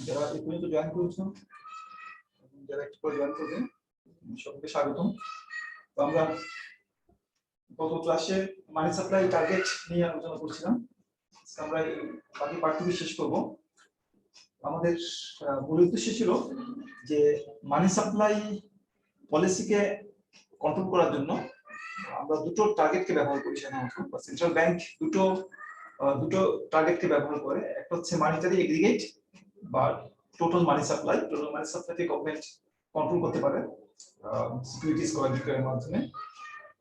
যারা এই পর্যন্ত জয়েন করেছেন এবং যারা একটু পরে জয়েন করবেন সবাইকে স্বাগতম। তো আমরা গত ক্লাসে মানি সাপ্লাই টার্গেট নিয়ে আলোচনা করছিলাম। আমরা এই বাকি পার্টটুকু শেষ করব। আমাদের মূল উদ্দেশ্য ছিল যে মানি সাপ্লাই পলিসিকে কন্ট্রোল করার জন্য আমরা দুটো টার্গেটকে ব্যবহার করি সাধারণত, বা সেন্ট্রাল ব্যাংক দুটো টার্গেটকে ব্যবহার করে। একটা হচ্ছে মানিটারি এগ্রিগেট বা টোটাল মানি সাপ্লাই। টোটাল মানি সাপ্লাইকে গভর্নমেন্ট কন্ট্রোল করতে পারে সিকিউরিটিজ করা বিক্রয়ের মাধ্যমে,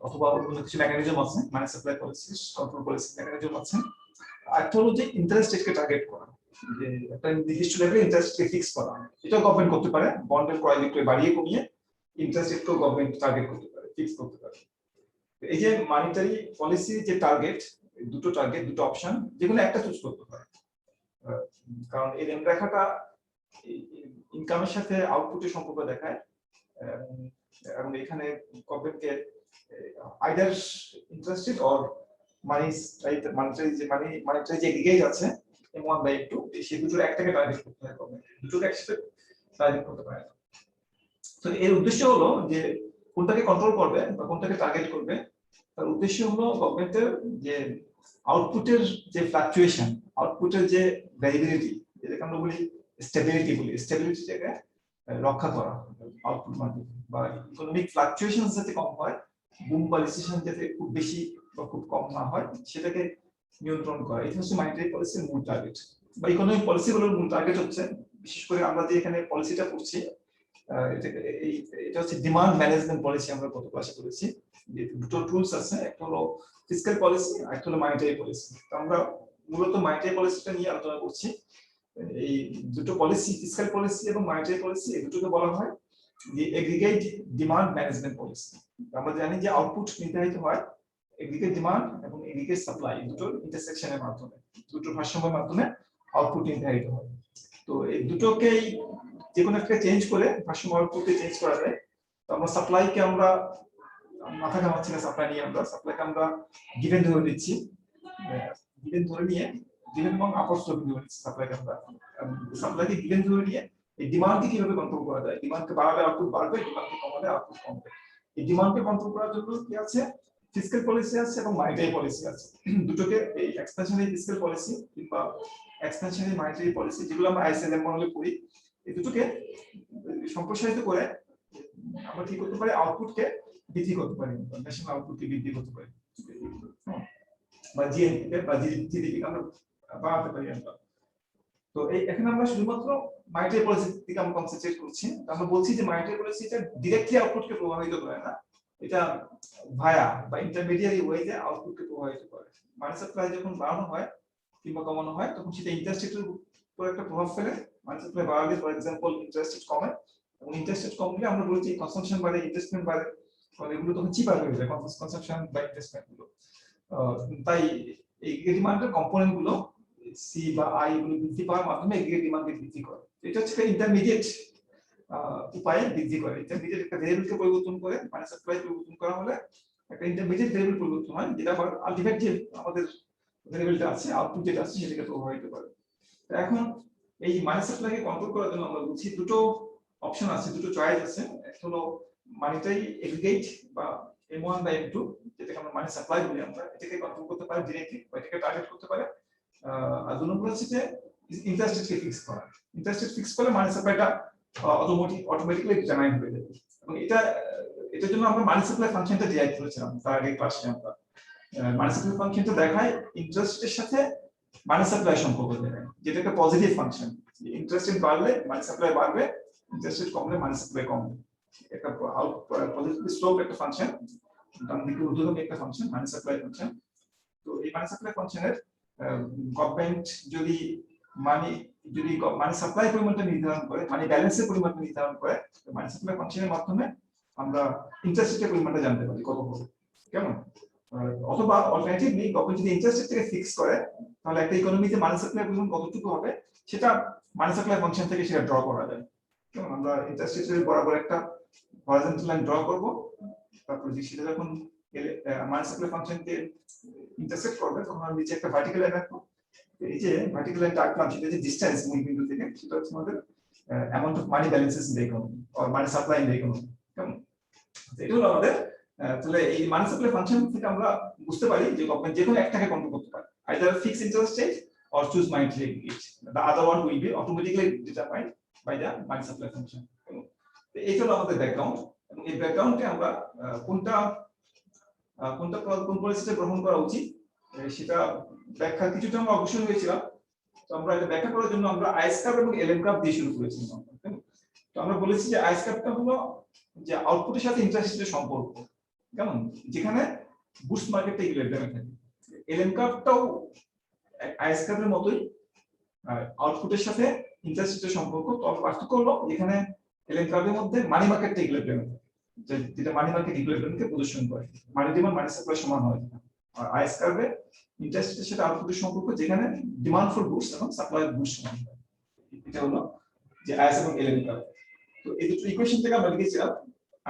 অথবা অন্য কিছু মেকানিজম আছে, মানি supply policy control policy mechanism আছে। একটা হলো যে ইন্টারেস্ট রেটকে টার্গেট করা, যে একটা নির্দিষ্ট লেভেলে ইন্টারেস্ট রেট ফিক্স করা। এটা গভর্নমেন্ট করতে পারে, বন্ডের ক্রয় বিক্রয় বাড়িয়ে কমিয়ে ইন্টারেস্ট রেটকেও গভর্নমেন্ট টার্গেট করতে পারে, ফিক্স করতে পারে। এই যে মানিটারি পলিসি যে টার্গেট, দুটো টার্গেট, দুটো অপশন, যেগুলো একটা চুজ করতে পারে। কারণ এই রেখাটা ইনকামের সাথে আউটপুটের সম্পর্ক দেখায়, এবং এখানে গভর্নমেন্টকে আইদার ইন্টারেস্টেড অর মানিটারি যে এগ্রিগেট আছে M1/M2, সেই দুটোর একটাকে টার্গেট করতে হয় গভর্নমেন্ট, দুটোকে একসাথে টার্গেট করতে পারে না। তো এর উদ্দেশ্য হলো যে কোনটাকে কন্ট্রোল করবে বা কোনটাকে টার্গেট করবে, তার উদ্দেশ্য হলো গভর্নমেন্টের যে আউটপুটের যে ফ্লাকচুয়েশন, আউটপুটের যে ভ্যারিয়েবিলিটি, যেটাকে আমরা বলি স্টেবিলিটি বলি, স্টেবিলিটিটাকে রক্ষা করা আউটপুট মার্কেট, বা ইকোনমিক ফ্লাকচুয়েশন যাতে কম হয়, বুম বা রিসেশন যাতে খুব বেশি বা খুব কম না হয়, সেটাকে নিয়ন্ত্রণ করা। এটা হচ্ছে মানিটারি পলিসির মূল টার্গেট, বা ইকোনমিক পলিসিগুলোর মূল টার্গেট হচ্ছে, বিশেষ করে আমরা যে এখানে পলিসিটা করছি, এটা হচ্ছে ডিমান্ড ম্যানেজমেন্ট পলিসি। আমরা গত ক্লাসে করেছি যে দুটো টুলস আছে, একটা হলো ফিসক্যাল পলিসি আর একটা হলো মানিটারি পলিসি। তো আমরা মূলত মানিটারি পলিসিটা নিয়ে আলোচনা করছি। এই দুটো পলিসি, ফিসক্যাল পলিসি এবং মানিটারি পলিসি, এই দুটোকে বলা হয় যে এগ্রিগেট ডিমান্ড ম্যানেজমেন্ট পলিসি। আমরা জানি যে আউটপুট নির্ধারিত হয় এগ্রিগেট ডিমান্ড এবং এগ্রিগেট সাপ্লাই দুটোর ইন্টারসেকশনের মাধ্যমে, দুটোর ভারসাম্যের মাধ্যমে আউটপুট নির্ধারিত হয়। তো এই দুটোকেই যে কোনো একটা চেঞ্জ করে ভারসাম্য আউটপুটকে চেঞ্জ করা যায়। তো আমরা সাপ্লাইকে আমরা মাথা ঘামাচ্ছি না, সাপ্লাই নিয়ে আমরা সাপ্লাইকে আমরা গিভেন ধরে নিচ্ছি, গিভেন ধরে নিয়ে গিভেন এবং আপস্ট্রফি ধরে নিচ্ছি সাপ্লাইকে আমরা। সাপ্লাইকে গিভেন ধরে নিয়ে এই ডিমান্ডকে কিভাবে কন্ট্রোল করা যায়, ডিমান্ডকে বাড়ালে আউটপুট বাড়বে, ডিমান্ডকে কমালে আউটপুট কমবে। এই ডিমান্ডকে কন্ট্রোল করার জন্য কি আছে, ফিসক্যাল পলিসি আছে এবং মানিটারি পলিসি আছে। দুটোকে এই এক্সপেনশনারি ফিসক্যাল পলিসি কিংবা এক্সপেনশনারি মানিটারি পলিসি, যেগুলো আমরা আইএসএম মডেলে করি, এই দুটোকে সম্প্রসারিত করে আমরা কি করতে পারি, আউটপুটকে বৃদ্ধি করতে পারি, ন্যাশনাল আউটপুটকে বৃদ্ধি করতে পারি, বা জিএনপি বা জিডিপি আমরা বাড়াতে পারি আমরা। তো এই এখানে আমরা শুধুমাত্র মানিটারি পলিসি দিকে আমরা কনসেন্ট্রেট করছি। আমরা বলছি যে মানিটারি পলিসিটা ডিরেক্টলি আউটপুটকে প্রভাবিত করে না, এটা ভায়া বা ইন্টারমিডিয়ারি ওয়েতে আউটপুটকে প্রভাবিত করে। মানি সাপ্লাই যখন বাড়ানো হয় কিংবা কমানো হয়, তখন সেটা ইন্টারেস্ট রেটের উপর একটা প্রভাব ফেলে। মানি সাপ্লাই বাড়ালে ফর এক্সাম্পল ইন্টারেস্ট রেট কমে, এবং ইন্টারেস্ট রেট কমলে আমরা বলছি কনসাম্পশন বাড়ে, ইনভেস্টমেন্ট বাড়ে, ফলে এগুলো তখন চিপার হয়ে যায়, কনসাম্পশন বা ইনভেস্টমেন্ট গুলো। তাই এই ডিমান্ডের কম্পোনেন্ট গুলো সি বা আই গুলো বৃদ্ধি পাওয়ার মাধ্যমে এগ্রিগেট ডিমান্ডকে বৃদ্ধি করে। এটা হচ্ছে ইন্টারমিডিয়েট উপায়ে বৃদ্ধি করে। ইন্টারমিডিয়েট একটা ভেরিয়েবলকে পরিবর্তন করে, মানি সাপ্লাই পরিবর্তন করা হলে একটা ইন্টারমিডিয়েট ভেরিয়েবল পরিবর্তন হয়, যেটা আবার আলটিমেট যে আমাদের ভেরিয়েবলটা আছে, আউটপুট যেটা আছে, সেটাকে প্রভাবিত করে। এখন এই মানি সাপ্লাইকে কন্ট্রোল করার জন্য আমরা বলছি দুটো অপশন আছে, দুটো চয়েস আছে। একটা হলো মানিটারি এগ্রিগেট বা M1/M2, যেটাকে আমরা মানি সাপ্লাই বলি, আমরা এটাকে কন্ট্রোল করতে পারি ডিরেক্টলি, বা এটাকে টার্গেট করতে পারি। আর দুই নম্বর হচ্ছে যে ইন্টারেস্ট রেটকে ফিক্স করা। ইন্টারেস্ট রেট ফিক্স করলে মানি সাপ্লাইটা অটোমেটিক্যালি ডিটারমাইন হয়ে যাবে। এবং এটার জন্য আমরা মানি সাপ্লাই ফাংশনটা ডিরাইভ করেছিলাম তার আগে ক্লাসে। আমরা মানি সাপ্লাই ফাংশনটা দেখায় ইন্টারেস্ট রেটের সাথে মানি সাপ্লাই সম্পর্ক দেখায়, যেটা একটা পজিটিভ ফাংশন। ইন্টারেস্ট রেট বাড়লে মানি সাপ্লাই বাড়বে, ইন্টারেস্ট রেট কমলে মানি সাপ্লাই কমবে। একটা পজিটিভ স্লোপ একটা ফাংশন, ডান দিকে ঊর্ধ্বগামী একটা ফাংশন, মানি সাপ্লাই ফাংশন। তো এই মানি সাপ্লাই ফাংশনের গভর্নমেন্ট যদি মানি সাপ্লাই পরিমাণটা নির্ধারণ করে, মানি ব্যালেন্সের পরিমাণটা নির্ধারণ করে, মানি সাপ্লাই ফাংশনের মাধ্যমে আমরা ইন্টারেস্ট রেটের পরিমাণটা জানতে পারি কত হবে, কেমন। অথবা অল্টারনেটিভলি গভর্নমেন্ট যদি ইন্টারেস্ট রেটকে ফিক্স করে, তাহলে একটা ইকোনমিতে মানি সাপ্লাই পরিমাণ কতটুকু হবে সেটা মানি সাপ্লাই ফাংশন থেকে সেটা ড্র করা যায়, কেমন। আমরা ইন্টারেস্ট রেটের বরাবর একটা হরাইজন্টাল লাইন ড্র করব, তারপর সেটা যখন মানি সাপ্লাই ফাংশনকে ইন্টারসেক্ট করবে, তখন আমরা নিচে একটা ভার্টিক্যাল লাইন রাখবো। এই যে ভার্টিক্যাল লাইনটা আঁকলাম, সেটা যে ডিসটেন্স মূল বিন্দু থেকে, সেটা হচ্ছে আমাদের amount of money balances in the economy or money supply in the economy. কেমন? এটা হলো আমাদের তাহলে এই মানি সাপ্লাই ফাংশন থেকে আমরা বুঝতে পারি যে গভর্নমেন্ট যে কোনো একটাকে কন্ট্রোল করতে পারে, either fixed interest rate or choose monetary rate. The other one will be automatically determined by the money supply function. তো এই হলো আমাদের ব্যাকগ্রাউন্ড, এবং এই ব্যাকগ্রাউন্ডে আমরা কোনটা কোন পলিসিটা গ্রহণ করা উচিত সেটা ব্যাখ্যা কিছুটা আমরা অবশ্যই হয়েছিলাম। তো আমরা এটা ব্যাখ্যা করার জন্য আমরা আইস কার্ভ এবং এলএম কার্ভ দিয়ে শুরু করেছিলাম। তো আমরা বলেছি যে আইস কার্ভটা হলো যে আউটপুটের সাথে ইন্টারেস্ট রেটের সম্পর্ক, কেমন, যেখানে বুস্ট মার্কেটটা ইকুইলিব্রিয়ামে থাকে। এলএম কার্ভটাও আইস কার্ভের মতোই আউটপুটের সাথে ইন্টারেস্ট রেটের সম্পর্ক, তবে পার্থক্য হলো এখানে এলএম কার্ভের মধ্যে মানি মার্কেটটা ইকুইলিব্রিয়ামে থাকে, যেটা মানি মার্কেট ইকুইলিব্রিয়ামকে প্রদর্শন করে, মানি ডিমান্ড মানি সাপ্লাই সমান হয়। আর আইস কার্ভে ইন্টারেস্ট রেটের সাথে আউটপুটের সম্পর্ক যেখানে ডিমান্ড ফর গুডস এবং সাপ্লাই অফ গুডস সমান হয়। এটা হলো যে আইস এবং এলএম কার্ভ। তো এই দুটো ইকুয়েশন থেকে আমরা লিখেছিলাম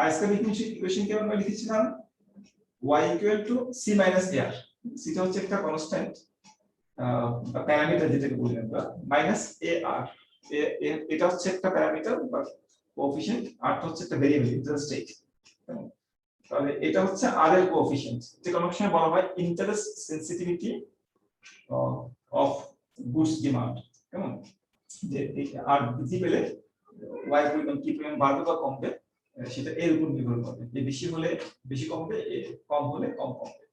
আইস কার্ভ ইকুয়েশন কে আমরা লিখেছিলাম y equal to c minus ar, সেটা হচ্ছে একটা কনস্ট্যান্ট প্যারামিটার যেটাকে বলি আমরা, মাইনাস ar, এটা হচ্ছে একটা প্যারামিটার বা কোএফিশিয়েন্ট, আর হচ্ছে একটা ভেরিয়েবল ইন্টারেস্ট রেট। তাহলে এটা হচ্ছে আর এর কোএফিশিয়েন্ট, যে অনেক সময় বলা হয় interest sensitivity of goods demand. কেমন, যে আর বৃদ্ধি পেলে y পরিমাণ কি পরিমাণ বাড়বে বা কমবে সেটা এর উপর নির্ভর করবে, যে বেশি হলে বেশি কমবে, কম হলে কম কমবে।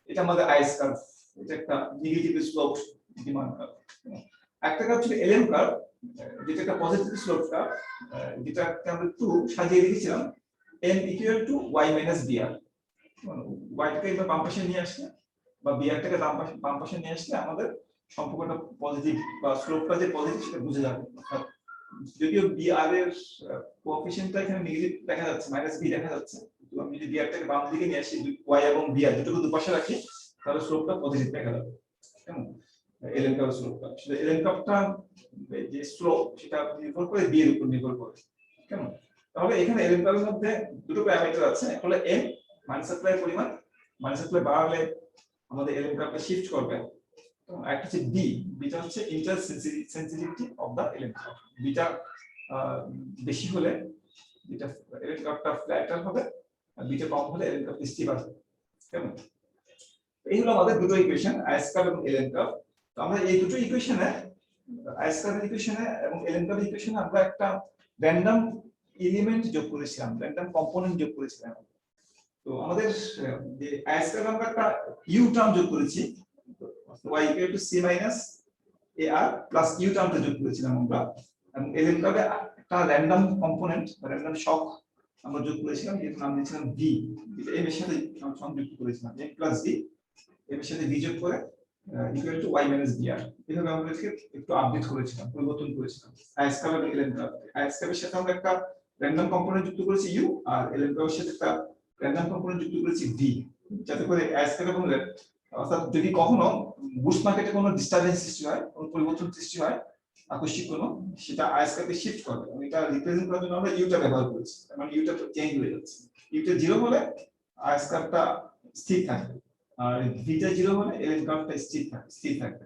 এটা আমাদের আইস কার্ভ, এটা একটা নেগেটিভ স্লোপ ডিমান্ড কার্ভ। একটা কার্ভ ছিল এলএম কার্ভ, যেটা একটা পজিটিভ স্লোপ কার্ভ, যেটাকে আমরা একটু সাজিয়ে রেখেছিলাম n equal to y minus br। y টাকে এবার বাম পাশে নিয়ে আসলে বা br টাকে বাম পাশে নিয়ে আসলে আমাদের সম্পর্কটা পজিটিভ বা স্লোপটা যে পজিটিভ সেটা বুঝে যাবে। যদিও br এর কোএফিশিয়েন্টটা এখানে নেগেটিভ দেখা যাচ্ছে, মাইনাস b দেখা যাচ্ছে, তো আমি যদি br টাকে বাম দিকে নিয়ে আসি, y এবং br দুটোকে দুপাশে রাখি, তাহলে স্লোপটা পজিটিভ দেখা যাবে। কেমন, এলএম কার্ভ স্লোপটা, সেটা এলএম কার্ভটা যে স্লোপ সেটা নির্ভর করে b এর উপর নির্ভর করে। কেমন, তাহলে এখানে এলএম কার্ভের মধ্যে দুটো প্যারামিটার আছে, একটা হলো m মানি সাপ্লাই পরিমাণ, মানি সাপ্লাই বাড়ালে আমাদের এলএম কার্ভটা শিফট করবে, এবং একটা হচ্ছে b, বিটা হচ্ছে interest sensitivity of the LM curve. Beta বেশি হলে বিটা এলএম কার্ভটা ফ্ল্যাটার হবে, আর বিটা কম হলে এলএম কার্ভটা স্টিফার হবে। কেমন, এই হলো আমাদের দুটো ইকুয়েশন, আইস কার্ভ এবং এলএম কার্ভ। তো আমরা এই দুটো ইকুয়েশনে, আইস কার্ভের ইকুয়েশনে এবং এলএম কার্ভের ইকুয়েশনে আমরা একটা র্যান্ডম এলিমেন্ট যোগ করেছিলাম, র্যান্ডম কম্পোনেন্ট যোগ করেছিলাম। তো আমাদের যে আইস কার্ভে আমরা একটা ইউ টার্ম যোগ করেছি, y equal to c minus ar plus u টার্মটা যোগ করেছিলাম আমরা, এবং এলএম কার্ভে একটা র্যান্ডম কম্পোনেন্ট বা র্যান্ডম শক আমরা যোগ করেছিলাম, এর নাম দিয়েছিলাম v, যেটা এর সাথে সংযুক্ত করেছিলাম m plus v, এর সাথে v যোগ করে equal to y minus br। এভাবে আমরা একটু আপডেট করেছিলাম, পরিবর্তন করেছিলাম আইস কার্ভ এবং এলএম কার্ভ। আইস কার্ভের সাথে আমরা একটা র্যান্ডম কম্পোনেন্ট যুক্ত করেছি u, আর এলএম কার্ভের সাথে একটা র্যান্ডম কম্পোনেন্ট যুক্ত করেছি v, যাতে করে আইস কার্ভ এবং অর্থাৎ যদি কখনো বুস্ট মার্কেটে কোনো ডিস্টারবেন্স সৃষ্টি হয়, কোনো পরিবর্তন সৃষ্টি হয় আকস্মিক কোনো, সেটা আইস কার্ভে শিফট করবে, এবং এটা রিপ্রেজেন্ট করার জন্য আমরা ইউটা ব্যবহার করেছি। মানে ইউটা চেঞ্জ হয়ে যাচ্ছে, ইউটা 0 হলে আইস কার্ভটা স্থির থাকবে, আর ভিটা 0 হলে এলএম কার্ভটা স্থির থাকবে,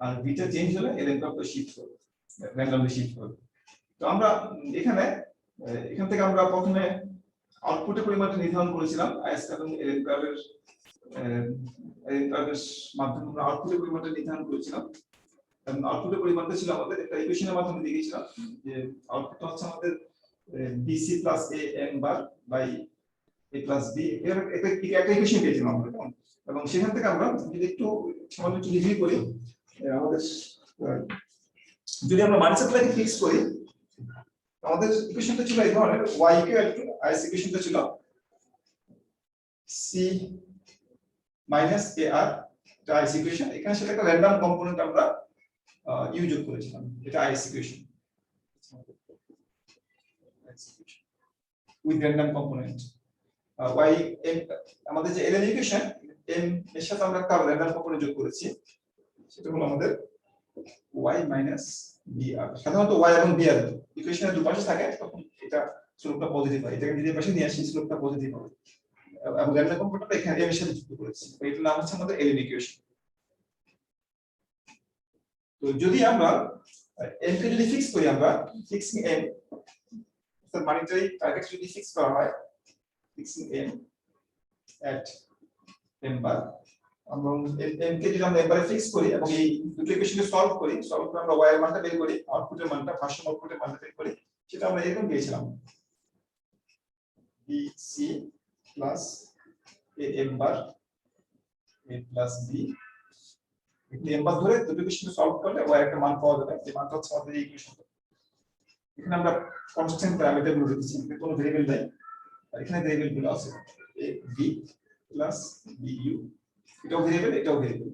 আর ভিটা চেঞ্জ হলে এলএম কার্ভটা শিফট করবে, র্যান্ডমলি শিফট করবে। তো আমরা এখান থেকে আমরা প্রথমে আউটপুটের পরিমাণটা নির্ধারণ করেছিলাম আইস কার্ভ এবং এলএম কার্ভের মাধ্যমে আমরা আউটপুটের পরিমাণটা নির্ধারণ করেছিলাম, এবং আউটপুটের পরিমাণটা ছিল আমাদের একটা ইকুয়েশনের মাধ্যমে দেখিয়েছিলাম যে আউটপুটটা হচ্ছে আমাদের bc plus am bar by a plus b, এর একটা ইকুয়েশন পেয়েছিলাম আমরা। এবং সেখান থেকে আমরা যদি একটু সামান্য একটু রিভিউ করি, আমাদের যদি আমরা মানি সাপ্লাইকে ফিক্স করি, আমাদের ইকুয়েশনটা ছিল এই ধরনের, y equal to আইস ইকুয়েশনটা ছিল c minus ar, এটা আইস ইকুয়েশন, এখানে সেটা একটা র্যান্ডম কম্পোনেন্ট আমরা ইউ যোগ করেছিলাম, এটা IS equation with random component. y আমাদের যে এলএন ইকুয়েশন, m এর সাথে আমরা একটা র্যান্ডম কম্পোনেন্ট যোগ করেছি, সেটা হলো আমাদের y minus br। সাধারণত y এবং br ইকুয়েশনের দুপাশে থাকে, তখন এটা স্লোপটা পজিটিভ হয়, এটাকে নিজের পাশে নিয়ে আসি, স্লোপটা পজিটিভ হবে, এবং র্যান্ডম কম্পোনেন্টটা এখানে m এর সাথে যুক্ত করেছি, এটার নাম হচ্ছে আমাদের এলএন ইকুয়েশন। তো যদি আমরা এম কে যদি ফিক্স করি আমরা, ফিক্সিং এম অর্থাৎ মনিটারি টার্গেট যদি ফিক্স করা হয়, ফিক্সিং এম এট এম বার, আমরা এম কে যদি আমরা এবারে ফিক্স করি এবং এই দুটো ইকুয়েশনকে সলভ করি, সলভ করে আমরা y এর মানটা বের করি, আউটপুটের মানটা, ভার্সন আউটপুটের মানটা বের করি, সেটা আমরা এরকম পেয়েছিলাম bc plus a m bar a plus b, এই এম বার ধরে দুটো ইকুয়েশনকে সলভ করলে y একটা মান পাওয়া যাবে, যে মানটা হচ্ছে আমাদের এই ইকুয়েশন। এখানে আমরা কনস্ট্যান্ট প্যারামিটার গুলো দিচ্ছি, কোনো ভেরিয়েবল নাই, আর এখানে ভেরিয়েবল গুলো আছে a b প্লাস bu, এটাও ভেরিয়েবল, এটাও ভেরিয়েবল।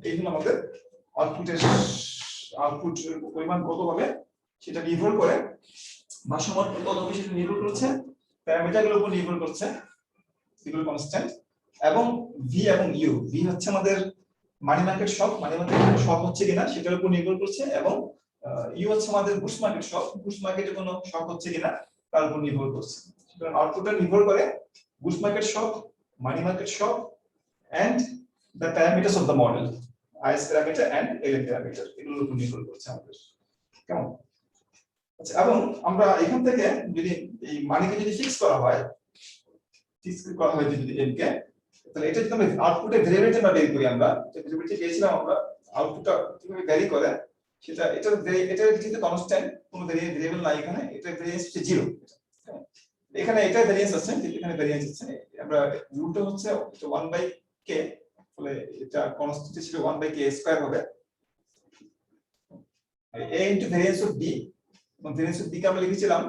এইগুলো আমাদের আউটপুটের পরিমাণ কত হবে সেটা নির্ভর করে, ভারসাম্য কত হবে সেটা নির্ভর করছে, প্যারামিটারগুলোর উপর নির্ভর করছে, এগুলো কনস্ট্যান্ট। এবং ভি এবং ইউ, ভি হচ্ছে আমাদের মানি মার্কেট শক, মানি মার্কেট শক হচ্ছে কিনা সেটার উপর নির্ভর করছে, এবং ইউ হচ্ছে আমাদের বুস্ট মার্কেট শক, বুস্ট মার্কেটে কোনো শক হচ্ছে কিনা তার উপর নির্ভর করছে। সুতরাং আউটপুটটা নির্ভর করে boost market shock, money market shock and the parameters of the model, IS parameter and LM parameter, এগুলোর উপর নির্ভর করছে আমাদের। কেমন? আচ্ছা, এবং আমরা এখান থেকে যদি এই মানিকে যদি ফিক্স করা হয়, যদি m কে, তাহলে এটা যদি আমরা আউটপুটে ভেরিয়েবলটা না বের করি, আমরা যে ভেরিয়েবলটা পেয়েছিলাম আমরা, আউটপুটটা কিভাবে ভ্যারি করে সেটা, এটা যেহেতু কনস্ট্যান্ট, কোনো ভেরিয়েবল নাই এখানে, এটা ভেরিয়েন্স হচ্ছে 0, এখানে এটা ভেরিয়েন্স আছে, এখানে ভেরিয়েন্স আছে, আমরা রুটটা হচ্ছে 1/k, ফলে এটা কনস্ট্যান্ট ছিল 1/k স্কয়ার হবে, a into variance of b, এবং ভেরিয়েন্স অফ b কে আমরা লিখেছিলাম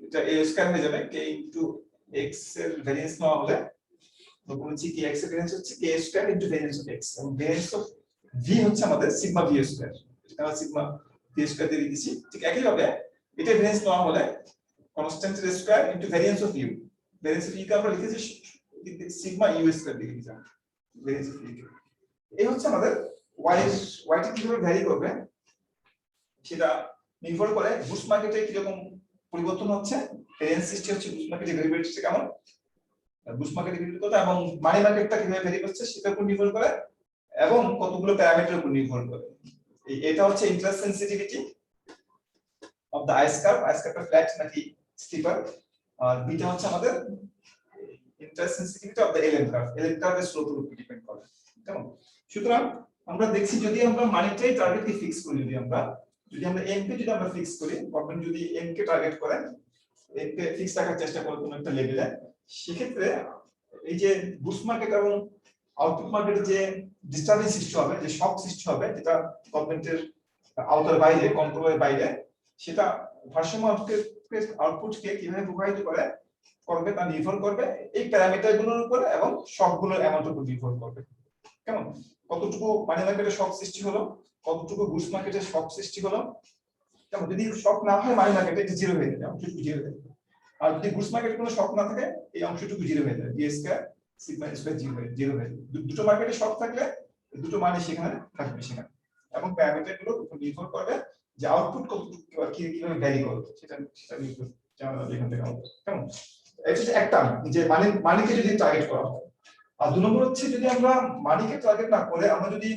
এটা a স্কয়ার হয়ে যাবে, k ইনটু x এর ভেরিয়েন্স নেওয়া হলে তখন হচ্ছে কি x এর ভেরিয়েন্স হচ্ছে k square into variance of x, এবং ভেরিয়েন্স অফ v হচ্ছে আমাদের সিগমা v স্কয়ার, এটা সিগমা v স্কয়ার দিয়ে দিয়েছি। ঠিক একই ভাবে এটা ভেরিয়েন্স নেওয়া হলে constant square into variance of u, variance of u কে আমরা লিখেছি সিগমা u স্কয়ার দিয়ে দিয়েছি ভেরিয়েন্স অফ u। এই হচ্ছে আমাদের y টা কিভাবে ভ্যারি করবে সেটা নির্ভর করে বুস্ট মার্কেটে কিরকম পরিবর্তন হচ্ছে, ভেরিয়েন্স সৃষ্টি হচ্ছে বুস্ট মার্কেটে, ভেরিয়েবিলিটি কেমন, বুস্ট মার্কেটে ভেরিয়েবিলিটি কত, এবং মানি মার্কেটটা কিভাবে ভ্যারি করছে সেটার উপর নির্ভর করে, এবং কতগুলো প্যারামিটারের উপর নির্ভর করে। এটা হচ্ছে interest sensitivity of the IS curve, IS কার্ভটা ফ্ল্যাট নাকি স্টিপার, আর বিটা হচ্ছে আমাদের interest sensitivity of the LM curve, LM কার্ভের স্লোপের উপর ডিপেন্ড করে। কেমন? সুতরাং আমরা দেখছি যদি আমরা মানিটারি টার্গেটকে ফিক্স করি, যদি আমরা এম কে যদি আমরা ফিক্স করি, গভর্নমেন্ট যদি এম কে টার্গেট করে, এম কে ফিক্স রাখার চেষ্টা করে কোনো একটা লেভেলে, সেক্ষেত্রে এই যে বুস্ট মার্কেট এবং আউটপুট মার্কেটে যে ডিস্টারবেন্স সৃষ্টি হবে, যে শক সৃষ্টি হবে, যেটা গভর্নমেন্টের আওতার বাইরে, কন্ট্রোলের বাইরে, সেটা ভারসাম্য আউটপুটকে কিভাবে প্রভাবিত করবে তা নির্ভর করবে এই প্যারামিটারগুলোর উপর এবং শকগুলোর অ্যামাউন্টের উপর নির্ভর করবে। কেমন? কতটুকু মানি মার্কেটে শক সৃষ্টি হলো, কতটুকু বুস্ট মার্কেটে শক সৃষ্টি হলো। কেমন? যদি শক না হয় মানি মার্কেটে, এটা 0 হয়ে যাবে, অংশটুকু 0 হয়ে যাবে। আর যদি বুস্ট মার্কেটে কোনো শক না থাকে, এই অংশটুকু 0 হয়ে যাবে, b স্কয়ার সিগমা স্কয়ার 0 হয়ে যাবে। দুটো মার্কেটে শক থাকলে দুটো মানে সেখানে থাকবে সেখানে, এবং প্যারামিটারগুলোর উপর নির্ভর করবে যে আউটপুট কতটুকু কিভাবে ভ্যারি করবে, সেটা নির্ভর জানা এখান থেকে হবে। কেমন? এটা হচ্ছে একটা, যে মানিকে যদি টার্গেট করা হয়। আর 2 নম্বর হচ্ছে যদি আমরা মানিকে টার্গেট না করে আমরা যদি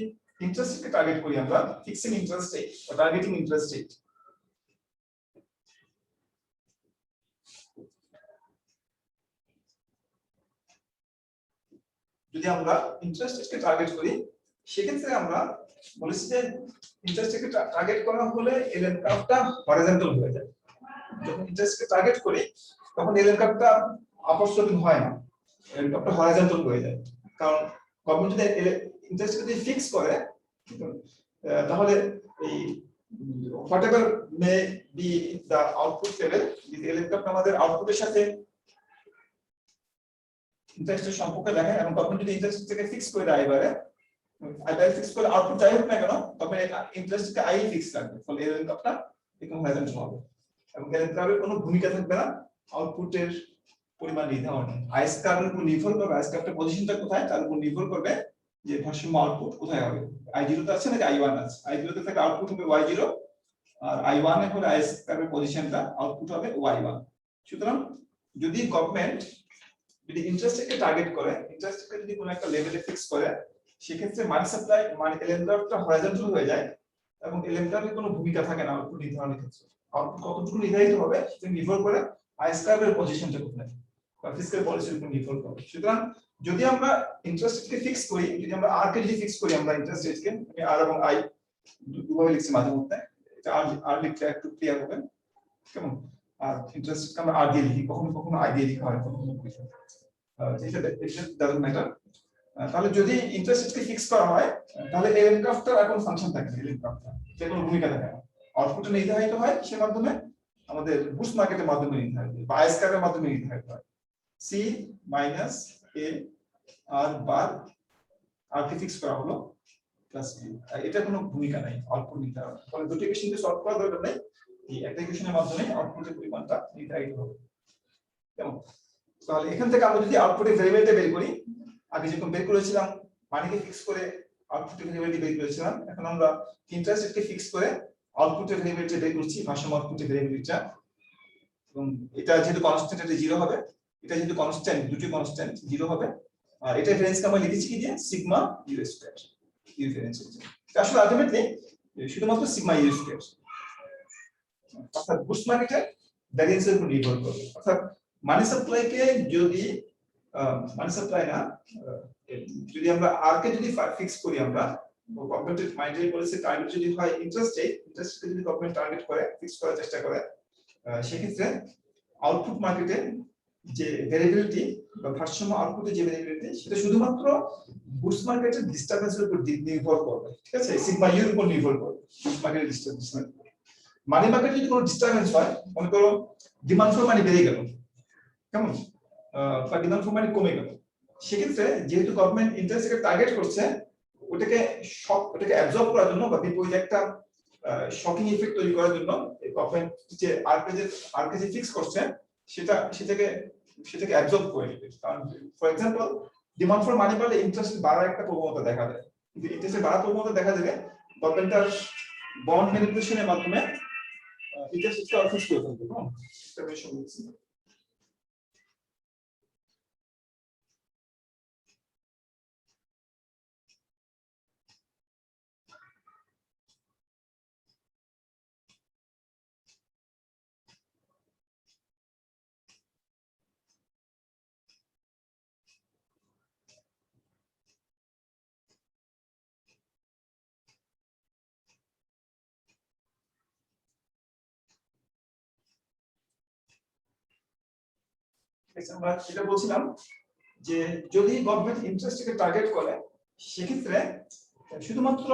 ইন্টারেস্টকে টার্গেট করি, আমরা ফিক্সিং ইন্টারেস্ট রেট বা টার্গেটিং ইন্টারেস্ট রেট। যদি আমরা ইন্টারেস্ট রেটকে টার্গেট করি, সেক্ষেত্রে আমরা বলেছি যে ইন্টারেস্ট রেটকে টার্গেট করা হলে এলএম কার্ভটা হরিজন্টাল হয়ে যায়। যখন ইন্টারেস্টকে টার্গেট করি তখন এলএম কার্ভটা আপওয়ার্ড স্লোপিং হয় না, এলএম কার্ভটা হরিজন্টাল হয়ে যায়। কারণ গভর্নমেন্ট যদি ইন্টারেস্টকে যদি ফিক্স করে, তাহলে এই whatever may be the output level, যদি এলএম কার্ভটা আমাদের আউটপুটের সাথে ইন্টারেস্টের সম্পর্ক দেখে, এবং তখন যদি ইন্টারেস্ট থেকে ফিক্স করে দেয়, এবারে আইবার ফিক্স করে আউটপুট যাই হোক না কেন, তবে ইন্টারেস্টকে আই ফিক্স রাখবে, ফলে এলএম কার্ভটা এরকম হরিজন্টাল হবে, এবং এলএম কার্ভের কোনো ভূমিকা থাকবে না আউটপুটের পরিমাণ নির্ধারণে। আইস কার্ভের উপর নির্ভর করবে, আইস কার্ভের পজিশনটা কোথায় তার উপর নির্ভর করবে যে ভারসাম্য আউটপুট কোথায় হবে, i0 তে আছে নাকি i1 আছে। i0 তে থাকে আউটপুট হবে y0, আর i1 এ হলে আইস কার্ভের পজিশনটা আউটপুট হবে y1। সুতরাং যদি গভর্নমেন্ট যদি ইন্টারেস্টকে টার্গেট করে, ইন্টারেস্টকে যদি কোনো একটা লেভেলে ফিক্স করে, সেক্ষেত্রে মানি সাপ্লাই মানে এলএমডাটা হরাইজন্টাল হয়ে যায় এবং এলএমডার কোনো ভূমিকা থাকে না আউটপুট নির্ধারণের ক্ষেত্রে। আউটপুট কতটুকু নির্ধারিত হবে সেটা নির্ভর করে আইএসকার্ভের পজিশনটা কোথায় বা ফিসকাল পলিসির উপর নির্ভর করে। সুতরাং যদি আমরা ইন্টারেস্ট রেটকে ফিক্স করি, যদি আমরা আর কে যদি ফিক্স করি, আমরা ইন্টারেস্ট রেটকে আমি আর এবং আই দুভাবে লিখছি মাঝে মধ্যে, এটা আর লিখলে একটু ক্লিয়ার হবে কেমন। আর ইন্টারেস্ট আমরা আর দিয়ে লিখি, কখনো কখনো আই দিয়ে লিখা হয়, কখনো কিছু এটা ডাজন্ট ম্যাটার। তাহলে যদি ইন্টারেস্ট রেটকে ফিক্স করা হয় তাহলে এলএম গ্রাফটার এখন ফাংশন থাকে না, এলএম গ্রাফটার যে কোনো ভূমিকা থাকে না। আউটপুট নির্ধারিত হয় কিসের মাধ্যমে? আমাদের বুস্ট মার্কেটের মাধ্যমে নির্ধারিত হয় বা আইএসকার্ভের মাধ্যমে নির্ধারিত হয়। সি মাইনাস এ আর বার আর কে ফিক্স করা হলো প্লাস বি, এটা কোনো ভূমিকা নাই আউটপুট নির্ধারণ। তাহলে দুটো ইকুয়েশনকে সলভ করার দরকার নাই, এই একটা ইকুয়েশনের মাধ্যমে আউটপুটের পরিমাণটা নির্ধারিত হবে কেমন। তাহলে এখান থেকে আমরা যদি আউটপুটের ভেরিয়েবলটা বের করি, আগে যখন বের করেছিলাম মানিকে ফিক্স করে আউটপুটের ভেরিয়েবলটি বের করেছিলাম, এখন আমরা ইন্টারেস্ট রেটকে ফিক্স করে আউটপুটের ভেরিয়েবলটা বের করছি, ভারসাম্য আউটপুটের ভেরিয়েবলটা। এবং এটা যেহেতু কনস্ট্যান্ট, এটা 0 হবে, এটা যেহেতু কনস্ট্যান্ট, দুটো কনস্ট্যান্ট 0 হবে। আর এটা রেফারেন্সকে আমরা লিখেছি কি দিয়ে? সিগমা ইউ স্কয়ার, এই রেফারেন্স হচ্ছে এটা আসলে আলটিমেটলি শুধুমাত্র সিগমা ইউ স্কয়ার, অর্থাৎ বুস্ট মার্কেটের ভ্যারিয়েন্সের উপর নির্ভর করবে। অর্থাৎ মানি সাপ্লাইকে যদি মানি সাপ্লাই না, যদি আমরা আর কে যদি ফিক্স করি, আমরা গভর্নমেন্টের মানিটারি পলিসি টার্গেট যদি হয় ইন্টারেস্ট রেট, ইন্টারেস্টকে যদি গভর্নমেন্ট টার্গেট করে ফিক্স করার চেষ্টা করে, সেক্ষেত্রে আউটপুট মার্কেটে যে ভেরিয়েবিলিটি বা ভারসাম্য আউটপুটে যে ভেরিয়েবিলিটি, সেটা শুধুমাত্র বুস্ট মার্কেটের ডিস্টারবেন্সের উপর নির্ভর করবে, ঠিক আছে, সিগমা ইউ এর উপর নির্ভর করবে বুস্ট মার্কেটের ডিস্টারবেন্স। মানি মার্কেটে যদি কোনো ডিস্টারবেন্স হয়, মনে করো ডিমান্ড ফর মানি বেড়ে গেল কেমন, বা ডিমান্ড ফর মানি কমে গেল, সেক্ষেত্রে যেহেতু গভর্নমেন্ট ইন্টারেস্টকে টার্গেট করছে, ওটাকে অ্যাবজর্ব করার জন্য বা বিপরীতে একটা শকিং ইফেক্ট তৈরি করার জন্য গভর্নমেন্ট যে আরকে যে ফিক্স করছে সেটাকে অ্যাবজর্ব করে নেবে। কারণ for example demand for money বাড়লে ইন্টারেস্ট বাড়ার একটা প্রবণতা দেখা যায়, কিন্তু ইন্টারেস্ট বাড়ার প্রবণতা দেখা যাবে গভর্নমেন্টের বন্ড ম্যানিপুলেশনের মাধ্যমে ইন্টারেস্টকে ফিক্স করে ফেলবে। এটা বেশ বলছি। আমরা যেটা বলছিলাম যে যদি গভর্নমেন্ট ইন্টারেস্টকে টার্গেট করে, সেক্ষেত্রে শুধুমাত্র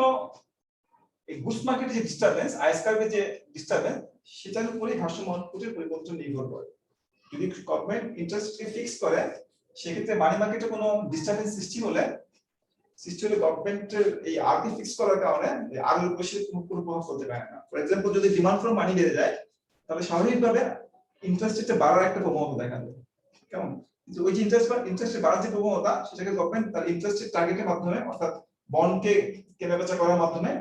এই বুস্ট মার্কেটে যে ডিস্টারবেন্স, আইএসকার্ভে যে ডিস্টারবেন্স, সেটার উপরেই ভারসাম্য আউটপুটের পরিবর্তন নির্ভর করে। যদি গভর্নমেন্ট ইন্টারেস্টকে ফিক্স করে, সেক্ষেত্রে মানি মার্কেটে কোনো ডিস্টারবেন্স সৃষ্টি হলে গভর্নমেন্টের এই আরকে ফিক্স করার কারণে আর এর উপর কোনো প্রভাব ফেলতে পারে না। ফর এক্সাম্পল যদি ডিমান্ড ফর মানি বেড়ে যায়, তাহলে স্বাভাবিকভাবে ইন্টারেস্ট রেটে বাড়ার একটা প্রবণতা দেখা যাবে কেমন। কিন্তু ওই যে ইন্টারেস্ট বাড়ার যে প্রবণতা, সেটাকে গভর্নমেন্ট তার ইন্টারেস্টের টার্গেটের মাধ্যমে, অর্থাৎ বন্ডকে কেনাবেচা করার মাধ্যমে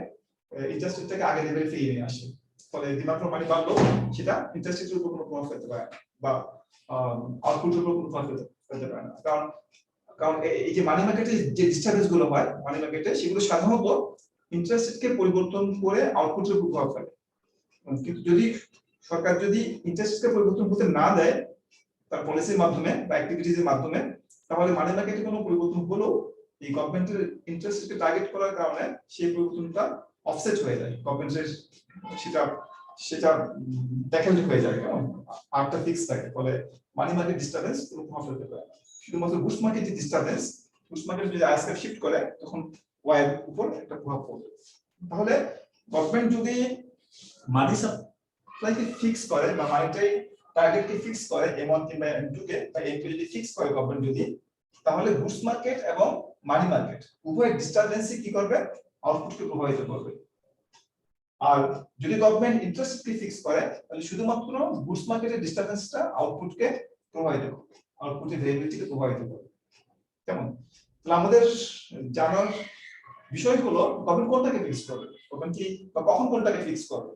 ইন্টারেস্ট রেটটাকে আগের লেভেলে ফিরিয়ে নিয়ে আসে। ফলে ডিমান্ড ফর মানি বাড়লো, সেটা ইন্টারেস্ট রেটের উপর কোনো প্রভাব ফেলতে পারে না বা আউটপুটের উপর কোনো প্রভাব ফেলতে পারে না। কারণ এই যে মানি মার্কেটে যে ডিস্টারবেন্স গুলো হয় মানি মার্কেটে, সেগুলো সাধারণত ইন্টারেস্ট রেটকে পরিবর্তন করে আউটপুটের উপর প্রভাব ফেলে। কিন্তু যদি সরকার যদি ইন্টারেস্ট রেটকে পরিবর্তন করতে না দেয় তার পলিসির মাধ্যমে বা অ্যাক্টিভিটিজের মাধ্যমে, তাহলে মানি মার্কেটে কোনো পরিবর্তন হলেও এই গভর্নমেন্টের ইন্টারেস্ট রেটকে টার্গেট করার কারণে সেই পরিবর্তনটা অফসেট হয়ে যায়, গভর্নমেন্টের সেটা ট্যাকেলড হয়ে যায়, কারণ আরটা ফিক্স থাকে। ফলে মানি মার্কেট ডিস্টারবেন্স কোনো প্রভাব ফেলতে পারে না। শুধুমাত্র বুস্ট মার্কেট যে ডিস্টারবেন্স, বুস্ট মার্কেট যদি আইএসকার্ভ শিফট করে, তখন ওয়াই এর উপর একটা প্রভাব পড়বে। তাহলে গভর্নমেন্ট যদি মানি সাপ্লাইকে ফিক্স করে বা মানিটারি টার্গেটকে ফিক্স করে M1 কিংবা M2 কে বা M কে যদি ফিক্স করে গভর্নমেন্ট যদি, তাহলে বুস্ট মার্কেট এবং মানি মার্কেট উভয় ডিস্টারবেন্সই কি করবে? আউটপুটকে প্রভাবিত করবে। আর যদি গভর্নমেন্ট ইন্টারেস্টকে ফিক্স করে, তাহলে শুধুমাত্র বুস্ট মার্কেটের ডিস্টারবেন্সটা আউটপুটকে প্রভাবিত করবে, আউটপুটের ভেরিয়েবিলিটিকে প্রভাবিত করবে কেমন। তাহলে আমাদের জানার বিষয় হলো গভর্নমেন্ট কোনটাকে ফিক্স করবে, গভর্নমেন্ট কি বা কখন কোনটাকে ফিক্স করবে।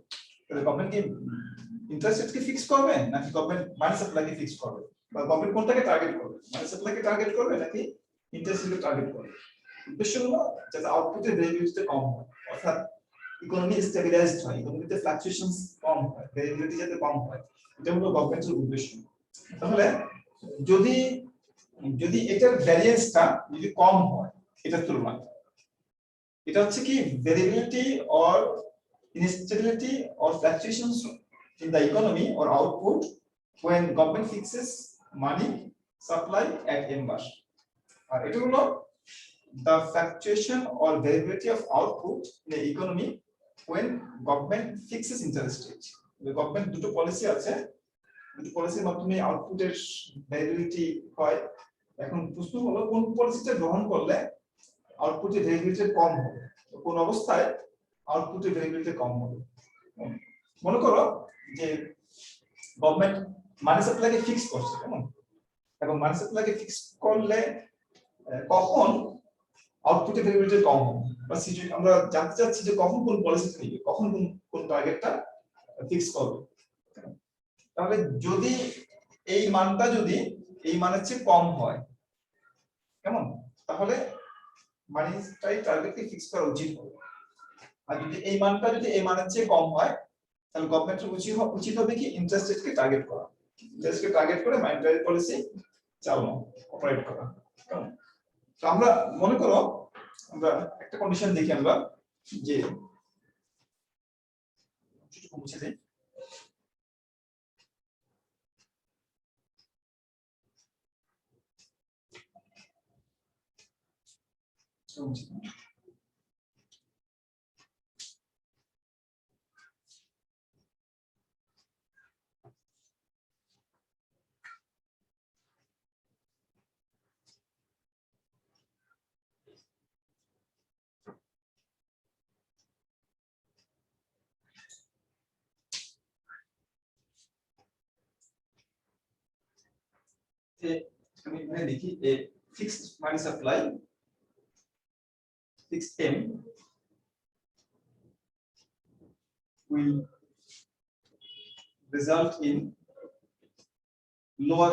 তাহলে গভর্নমেন্ট কি ইন্টারেস্ট রেটকে ফিক্স করবে, নাকি গভর্নমেন্ট মানি সাপ্লাইকে ফিক্স করবে, বা গভর্নমেন্ট কোনটাকে টার্গেট করবে, মানি সাপ্লাইকে টার্গেট করবে নাকি ইন্টারেস্ট রেটকে টার্গেট করবে। উদ্দেশ্য হলো যাতে আউটপুটের ভেরিয়েবিলিটি কম হয়, অর্থাৎ ইকোনমি স্টেবিলাইজড হয়, ইকোনমিতে ফ্লাকচুয়েশনস কম হয়, ভেরিয়েবিলিটি যাতে কম হয়, এটা হলো গভর্নমেন্টের উদ্দেশ্য। তাহলে যদি যদি এটার ভ্যারিয়েন্সটা যদি কম হয় এটার তুলনায়, এটা হচ্ছে কি variability or instability or fluctuations in the economy or output when government fixes money supply at m bar, আর এটা হলো the fluctuation or variability of output in the economy when government fixes interest rate. The government দুটো policy আছে, দুটো পলিসির মাধ্যমে আউটপুটের ভ্যারিয়েবিলিটি হয়। এখন প্রশ্ন হলো কোন পলিসিটা গ্রহণ করলে আউটপুটের ভ্যারিয়েবিলিটি কম হবে, কোন অবস্থায় আউটপুটের ভ্যারিয়েবিলিটি কম হবে। মনে করো যে গভর্নমেন্ট মানি সাপ্লাইকে ফিক্স করছে, কেমন, এবং মানি সাপ্লাইকে ফিক্স করলে কখন আউটপুটের ভ্যারিয়েবিলিটি কম হবে, বা আমরা জানতে চাচ্ছি যে কখন কোন পলিসিটা নিবে, কখন কোন টার্গেটটা ফিক্স করবে। তাহলে যদি এই মানটা যদি এই মানের চেয়ে কম হয়, কেমন, তাহলে মানিটাই টার্গেটকে ফিক্স করা উচিত হবে। আর যদি এই মানটা যদি এই মানের চেয়ে কম হয়, তাহলে গভর্নমেন্টের উচিত হবে কি ইন্টারেস্ট রেটকে টার্গেট করা, ইন্টারেস্টকে টার্গেট করে মানিটারি পলিসি চালানো, অপারেট করা। তো আমরা মনে করো আমরা একটা কন্ডিশন দেখি, আমরা যে মুছে দেই, আমি এখানে লিখি a fixed money supply fixed m will result in lower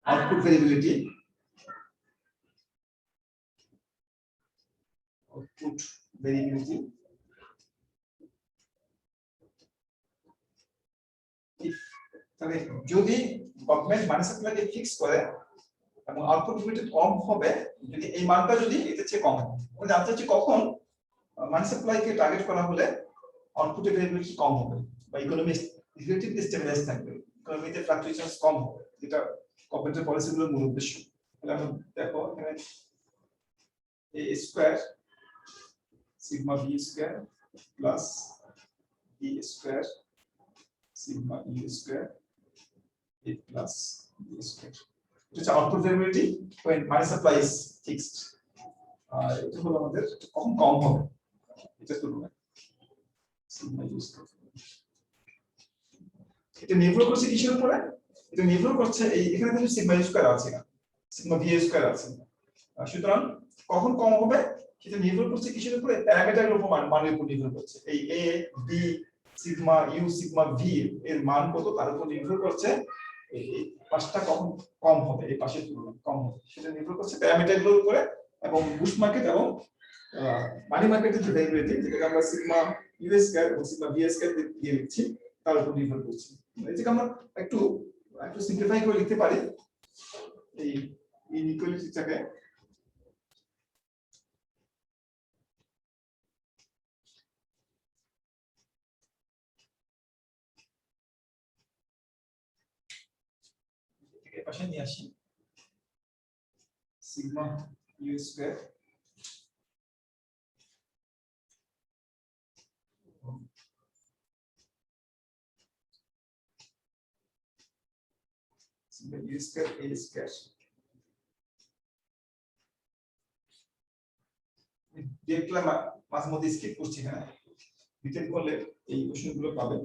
output variability if তাহলে যদি গভর্নমেন্ট মানি সাপ্লাইকে ফিক্স করে এবং আউটপুট ভ্যারিয়েবিলিটি কম হবে, যদি এই মানটা যদি এর চেয়ে কম হয়, আমরা জানতে চাচ্ছি কখন মানি সাপ্লাইকে টার্গেট করা হলে আউটপুটের ভ্যারিয়েবিলিটি কম হবে বা ইকোনমি রিলেটিভলি স্টেবিলাইজ থাকবে, ইকোনমিতে ফ্লাকচুয়েশনস কম হবে, যেটা গভর্নমেন্টের পলিসিগুলোর মূল উদ্দেশ্য। তাহলে আমরা দেখো এখানে a square sigma b square plus e square sigma e square a plus b square, এটা output variability when money supply is fixed। আর এটা হলো আমাদের কখন কম হবে, এটা তুলনায় সিগমা ইউজ করতে। এটা নির্ভর করছে কিসের উপরে, এটা নির্ভর করছে এই এখানে কিন্তু সিগমা ইউ স্কয়ার আছে না, সিগমা ভি স্কয়ার আছে, সুতরাং কখন কম হবে সেটা নির্ভর করছে কিসের উপরে, প্যারামিটারের উপর, মানের উপর নির্ভর করছে। এই a b sigma U sigma V এর মান কত তার উপর নির্ভর করছে এই পাঁচটা কখন কম হবে, এই পাশের তুলনায় কম হবে, সেটা নির্ভর করছে প্যারামিটারগুলোর উপরে এবং বুশ মার্কেট এবং মানি মার্কেটের যে ভ্যারিয়েবিলিটি, যেটাকে আমরা সিগমা ইউ স্কয়ার এবং সিগমা ভি স্কয়ার দিয়ে লিখছি, তার উপর নির্ভর করছে। এটাকে আমরা একটু সিম্পলিফাই করে লিখতে পারি এই ইনইকুয়ালিটিটাকে। এর পাশে নিয়ে আসি sigma you square sigma you square a square, দেখলা মাঝে মধ্যে স্কিপ করছি, হ্যাঁ রিটেন করলে এই কোশ্চেনগুলো পাবেন,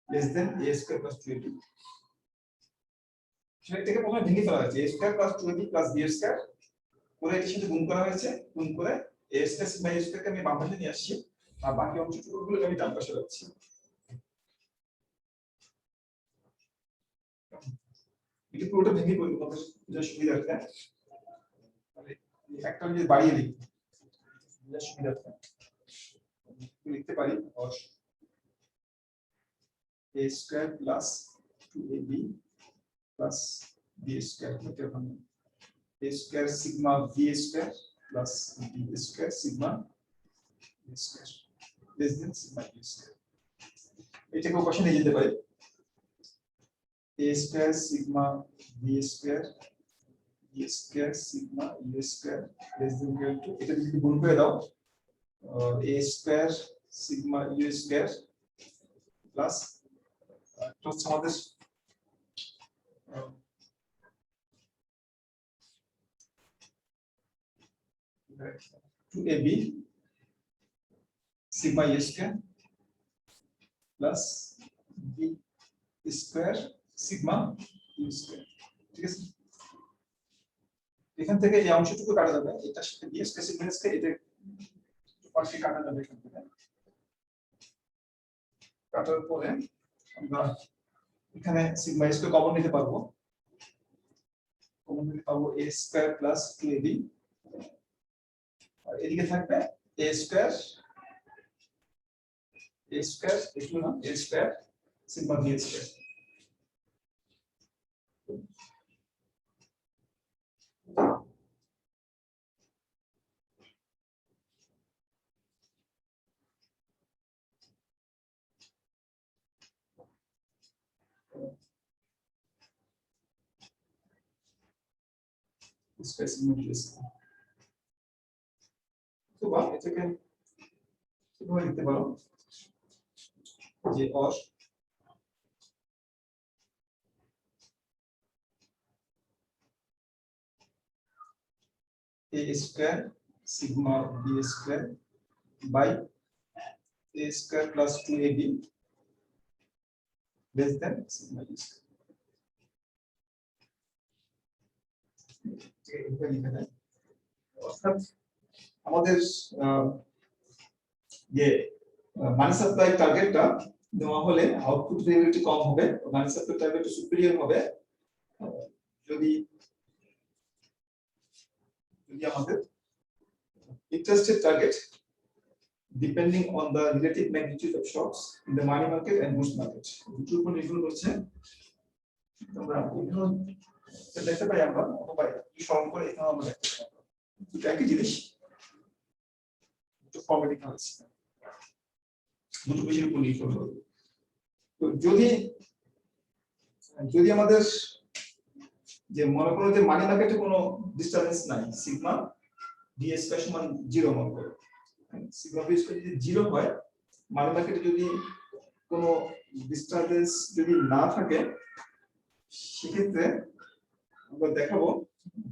less than a square plus 2ab, সেটা থেকে প্রথমে ভেঙে ফেলা হয়েছে a square plus 2ab plus b square করে এর সাথে গুণ করা হয়েছে, গুণ করে a স্কয়ার সিগমা ইউ স্কয়ারকে আমি বাম পাশে নিয়ে আসছি আর বাকি অংশটুকুগুলো আমি ডান পাশে রাখছি। এটা পুরোটা ভেঙে পড়বে তোমাদের সুবিধার্থে। তাহলে একটা যদি বাড়িয়ে লিখি সুবিধার্থে লিখতে পারি a square plus 2ab plus b square a square sigma v square plus b square sigma v square less than sigma v square এটাকে কোশ্চেনে যেতে পারে a square sigma v square sigma u square less than equal to এটা যদি গুণ করে দাও a square sigma u square plus তো আমাদের 2ab sigma u square plus b square sigma u square ঠিক আছে এখান থেকে এই অংশটুকু কাটা যাবে এটার সাথে b square sigma u square এটা পাশে কাটা যাবে এখান থেকে কাটার পরে আমরা এখানে সিগমা স্কয়ার কমন নিতে পারবো a স্কয়ার প্লাস 2ab আর এদিকে থাকবে a স্কয়ার একটু না a square sigma b square specific list তো বা এটাকে কিভাবে লিখতে পারো যে or a square sigma b square by a square plus 2ab less than sigma b square অর্থাৎ আমাদের যে মানি সাপ্লাই টার্গেটটা দেওয়া হলে আউটপুট ভেরিয়েবিলিটি কম হবে মানি সাপ্লাই টার্গেট সুপিরিয়র হবে যদি আমাদের interested target depending on the relative magnitude of shocks in the money market and boost market দুটোর উপর নির্ভর করছে আমরা এখানে দেখতে পাই আমরা উপায় কি সরল করে এখানে আমরা দেখতে পাই দুটো একই জিনিস দুটো ফর্মেটিং হচ্ছে দুটো বিষয়ের উপর নির্ভর করে তো যদি আমাদের যে মনে করো যে মানি মার্কেটে কোনো ডিস্টারবেন্স নাই সিগমা ডি স্কয়ার সমান 0 মনে করো সিগমা বি স্কয়ার যদি 0 হয় মানি মার্কেটে যদি কোনো ডিস্টারবেন্স যদি না থাকে সেক্ষেত্রে আমরা দেখাবো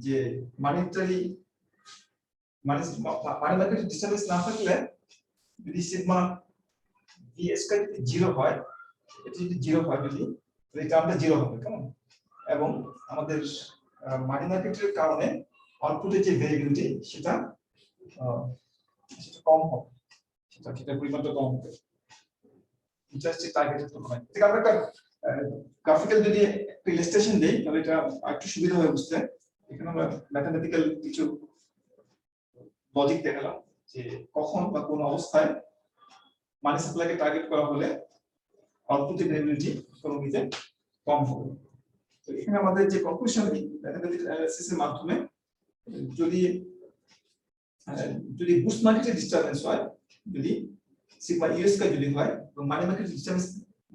যে মানি মার্কেটে ডিস্টারবেন্স না থাকলে যদি সিগমা বি স্কয়ার যদি 0 হয় এটা যদি 0 হয় যদি এই টার্মটা 0 হবে কেমন এবং আমাদের মানি মার্কেটের কারণে আউটপুটের যে ভেরিয়েবিলিটি সেটা কম হবে সেটা পরিমাণটা কম হবে ইন্টারেস্টেড টার্গেটের তুলনায় ঠিক আমরা একটা গ্রাফিক্যাল যদি একটা ইলাস্ট্রেশন দেই তাহলে এটা একটু সুবিধা হবে বুঝতে এখানে আমরা ম্যাথমেটিক্যাল কিছু লজিক দেখালাম যে কখন বা কোন অবস্থায় মানি সাপ্লাইকে টার্গেট করা হলে আউটপুটের ভেরিয়েবিলিটি ইকোনমিতে কম হবে তো এখানে আমাদের যে কনক্লুশন ম্যাথমেটিক্যাল অ্যানালিসিসের মাধ্যমে যদি বুস্ট মার্কেটে ডিস্টারবেন্স হয় যদি সিগমা ইউ স্কয়ার যদি হয় এবং মানি মার্কেটে ডিস্টারবেন্স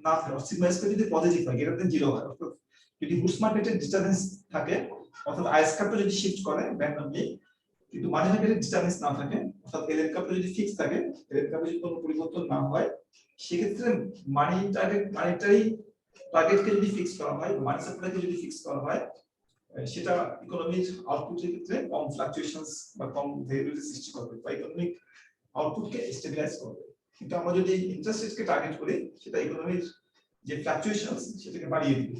না থাকে সিগমা স্কয়ার যদি পজিটিভ হয় গ্রেটার দ্যান 0 হয় অর্থাৎ যদি বুস্ট মার্কেটে ডিস্টারবেন্স থাকে অর্থাৎ আই স্কয়ারটা যদি শিফট করে র্যান্ডমলি কিন্তু মানি মার্কেটে ডিস্টারবেন্স না থাকে অর্থাৎ এল এন কাপটা যদি ফিক্স থাকে এল এন কাপে যদি কোনো পরিবর্তন না হয় সেক্ষেত্রে মানিটারি টার্গেটকে যদি ফিক্স করা হয় মানি সাপ্লাইকে যদি ফিক্স করা হয় সেটা ইকোনমির আউটপুটের ক্ষেত্রে কম ফ্লাকচুয়েশনস বা কম ভেরিয়েবিলিটি সৃষ্টি করবে বা ইকোনমিক আউটপুটকে স্টেবিলাইজ করবে কিন্তু আমরা যদি ইন্টারেস্ট রেটকে টার্গেট করি সেটা ইকোনমির যে ফ্লাকচুয়েশনস সেটাকে বাড়িয়ে দিবে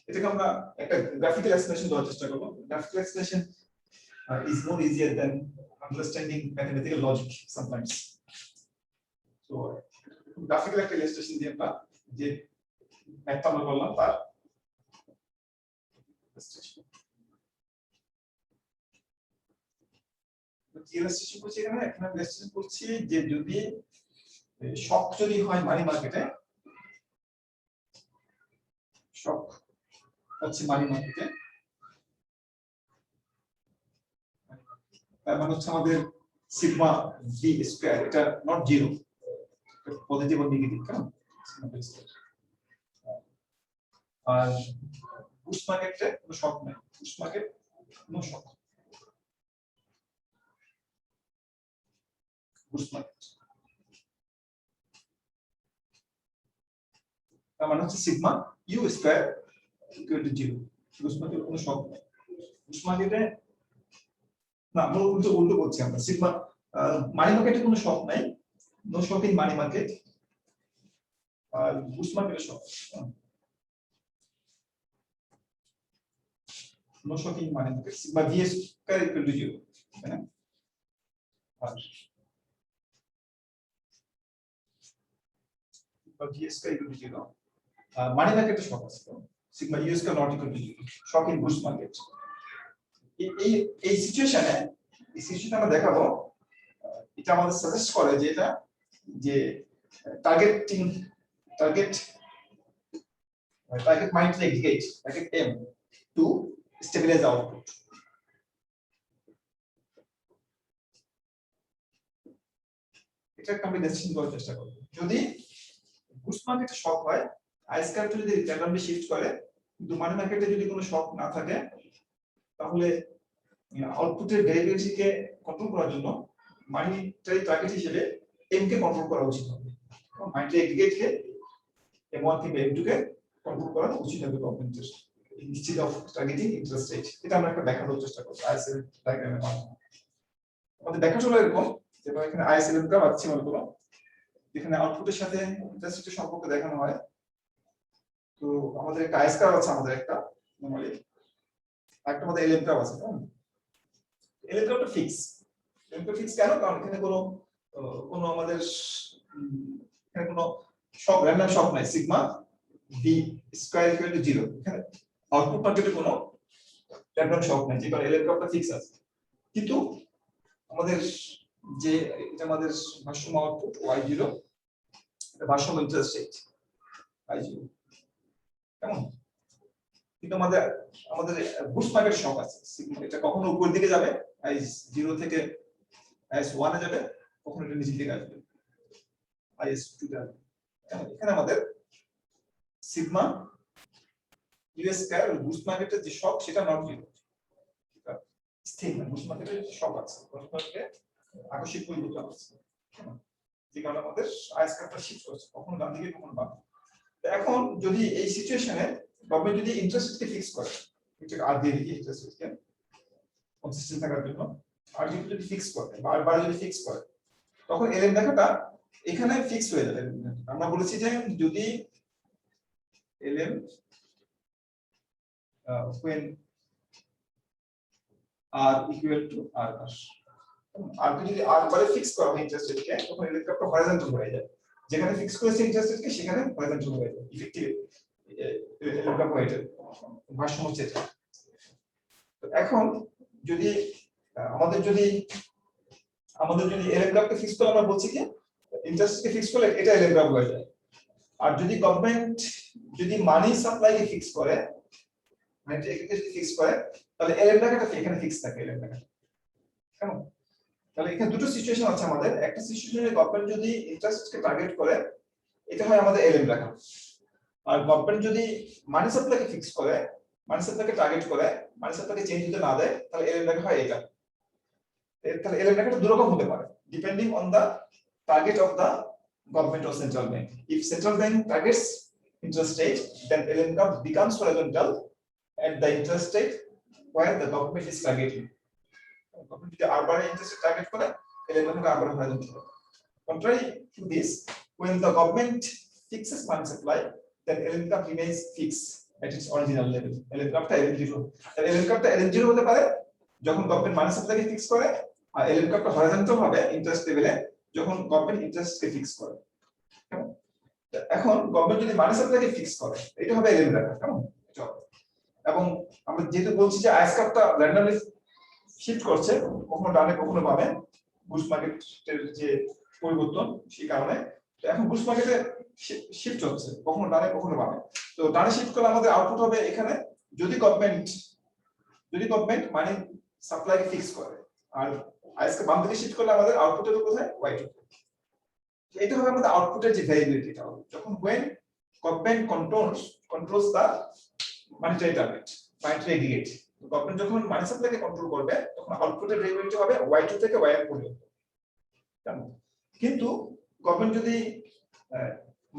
এটাকে আমরা একটা গ্রাফিক্যাল এক্সপ্লেনেশন দেওয়ার চেষ্টা করব graphical explanation is more easier than understanding mathematical logic sometimes so graphical একটা ইলাস্ট্রেশন দিয়ে আমরা যে ম্যাথটা আমরা বললাম তার illustration কি রেস্ট্রিকশন করছি এখানে রেস্ট্রিকশন করছি যে যদি শক যদি হয় মানি মার্কেটে, শক হচ্ছে মানি মার্কেটে, তার মানে হচ্ছে আমাদের সিগমা ভি স্কয়ার এটা নট জিরো, পজিটিভ আর নেগেটিভ, কেমন? আর বুস্ট মার্কেটে কোনো শক নাই, বুস্ট মার্কেট কোনো শক, বুস্ট মার্কেট তার মানে হচ্ছে sigma you square equal to zero, boost market কোনো শক নাই। বুস্ট মার্কেটে না, আমরা উল্টো বলছি, আমরা সিগমা মানি মার্কেটে কোনো শক নাই, no shock in money market, আর বুস্ট মার্কেটে shock, no shock in money market, sigma v square equal to zero, তাই না? আর sigma v square equal to zero, money মার্কেটে শক আছে, sigma you square not equal to zero, shock in boost market. এই এই সিচুয়েশনে আমরা দেখাবো, এটা আমাদের সাজেস্ট করে যে এটা যে target mind to execute target aim to stabilise output. এটা আমরা ডেসিশন করার চেষ্টা করব। যদি বুস্ট মার্কেটে শক হয়, আই স্কয়ার যদি র্যান্ডমলি শিফট করে, কিন্তু মানি মার্কেটে যদি কোনো শক না থাকে, তাহলে আউটপুটের ভেরিয়েবিলিটিকে কন্ট্রোল করার জন্য মানিটারি টার্গেট হিসেবে এম কে কন্ট্রোল করা উচিত হবে। মানিটারি এগ্রিগেটকে M1 থেকে M2 কে কন্ট্রোল করা উচিত হবে গভর্নমেন্টের, instead of targeting interest rate. এটা আমরা একটা দেখানোর চেষ্টা করব আইএসএল ডায়াগ্রামের মাধ্যমে। আমাদের দেখা হলো এরকম, যেমন এখানে আইএসএল গ্রাফ আছে মনে করো, এখানে আউটপুটের সাথে ইন্টারেস্ট রেটের সম্পর্ক দেখানো হয়। তো আমাদের একটা আইএস কার্ভ আছে, আমাদের একটা নরমালি একটা আমাদের এলএম কার্ভ আছে, তাই না? এলএম কার্ভটা ফিক্স, এলএম কার্ভ ফিক্স কেন? কারণ এখানে কোনো আমাদের এখানে কোনো শক, র্যান্ডম শক নাই, sigma v square equal two 0, এখানে আউটপুট মার্কেটে কোনো র্যান্ডম শক নাই, যে কারণে এলএম কার্ভটা ফিক্স আছে। কিন্তু আমাদের যে এটা আমাদের ভারসাম্য আউটপুট y0, এটা ভারসাম্য ইন্টারেস্ট রেট y0, কেমন? কিন্তু আমাদের বুস্ট মার্কেট শক আছে, এটা কখনো উপর দিকে যাবে i0 থেকে is1 এ যাবে, কখনো এটা নিচের দিকে আসবে is2 তে আসবে। এখানে আমাদের সিগমা ইউএস স্কয়ার বুস্ট মার্কেটের যে শক সেটা নট জিরো, এটা স্থির না, বুস্ট মার্কেটের শক আছে, বুস্ট মার্কেটে আকস্মিক পরিবর্তন আছে, যে কারণে আমাদের আইএস কার্ভটা শিফট করছে, কখনো ডান দিকে কখনো বাম। এখন যদি এই সিচুয়েশনে গভর্নমেন্ট যদি ইন্টারেস্ট রেটকে ফিক্স করে, এটা আর দিয়ে দিই ইন্টারেস্ট রেটকে কনসিস্টেন্ট থাকার জন্য, আর যদি ফিক্স করে বারবার যদি ফিক্স করে, তখন এলএম দেখাটা এখানে ফিক্স হয়ে যাবে। আমরা বলেছি যে যদি এলএম when r equal to r আর যদি r বারে ফিক্স করা হয় ইন্টারেস্ট রেটকে, তখন এলএম কার্ভটা হরাইজন্টাল হয়ে যায়, যেখানে ফিক্স করেছে ইন্টারেস্ট রেটকে সেখানে হরাইজন্টাল হয়ে যায়, ইফেক্টিভ এলএম কার্ভ হয়ে যায়, ভারসাম্য হচ্ছে এটা। তো এখন যদি আমাদের যদি এলএম কার্ভকে ফিক্স করে, আমরা বলছি কি ইন্টারেস্টকে ফিক্স করলে এটা এলএম কার্ভ হয়ে যায়। আর যদি গভর্নমেন্ট যদি মানি সাপ্লাইকে ফিক্স করে, মানে এটাকে ফিক্স করে, তাহলে এলএম টাকাটা এখানে ফিক্স থাকে, এলএম টাকা, কেমন? তাহলে এখানে দুটো সিচুয়েশন আছে আমাদের। একটা সিচুয়েশনে গভর্নমেন্ট যদি ইন্টারেস্টকে টার্গেট করে, এটা হয় আমাদের এলএম টাকা। আর গভর্নমেন্ট যদি মানি সাপ্লাইকে ফিক্স করে, মানি সাপ্লাইকে টার্গেট করে, মানি সাপ্লাইকে চেঞ্জ হতে না দেয়, তাহলে এলএম টাকা হয় এটা। তাহলে এলএম টাকাটা দুই রকম হতে পারে, depending on the target of the government or central bank. If central bank targets interest rate, then LM curve becomes horizontal at the interest rate where the government is targeting. Government যদি আরবারে interest rate target করে, LM curve আরবারে horizontal। Contrary to this, when the government fixes money supply, then LM curve remains fixed at its original level. LM curve টা LM0, তাহলে LM curve টা LM0 হতে পারে যখন government মানি সাপ্লাইকে fix করে, আর LM curve টা horizontal হবে interest লেভেলে যখন গভর্নমেন্ট ইন্টারেস্টকে ফিক্স করে। এখন গভর্নমেন্ট যদি মানি সাপ্লাইকে ফিক্স করে, এটা হবে এলএম টাকা, কেমন? এবং আমরা যেহেতু বলছি যে আইএস কার্ভটা র্যান্ডমলি শিফট করছে, কখনো ডানে কখনো বামে, বুস্ট মার্কেটের যে পরিবর্তন সেই কারণে। তো এখন বুস্ট মার্কেটে শিফট হচ্ছে কখনো ডানে কখনো বামে। তো ডানে শিফট করলে আমাদের আউটপুট হবে এখানে, যদি গভর্নমেন্ট মানি সাপ্লাইকে ফিক্স করে, আর আজকে বাম দিকে শিফট করলে আমাদের আউটপুট হবে কোথায়, y2। এটা হবে আমাদের আউটপুটের যে ভেরিয়েবিলিটি, এটা হবে যখন when government controls the monetary target, monetary aggregate। Government যখন মানি সাপ্লাইকে কন্ট্রোল করবে তখন আউটপুটের ভেরিয়েবিলিটি হবে y2 থেকে y এর পর্যন্ত। কিন্তু গভর্নমেন্ট যদি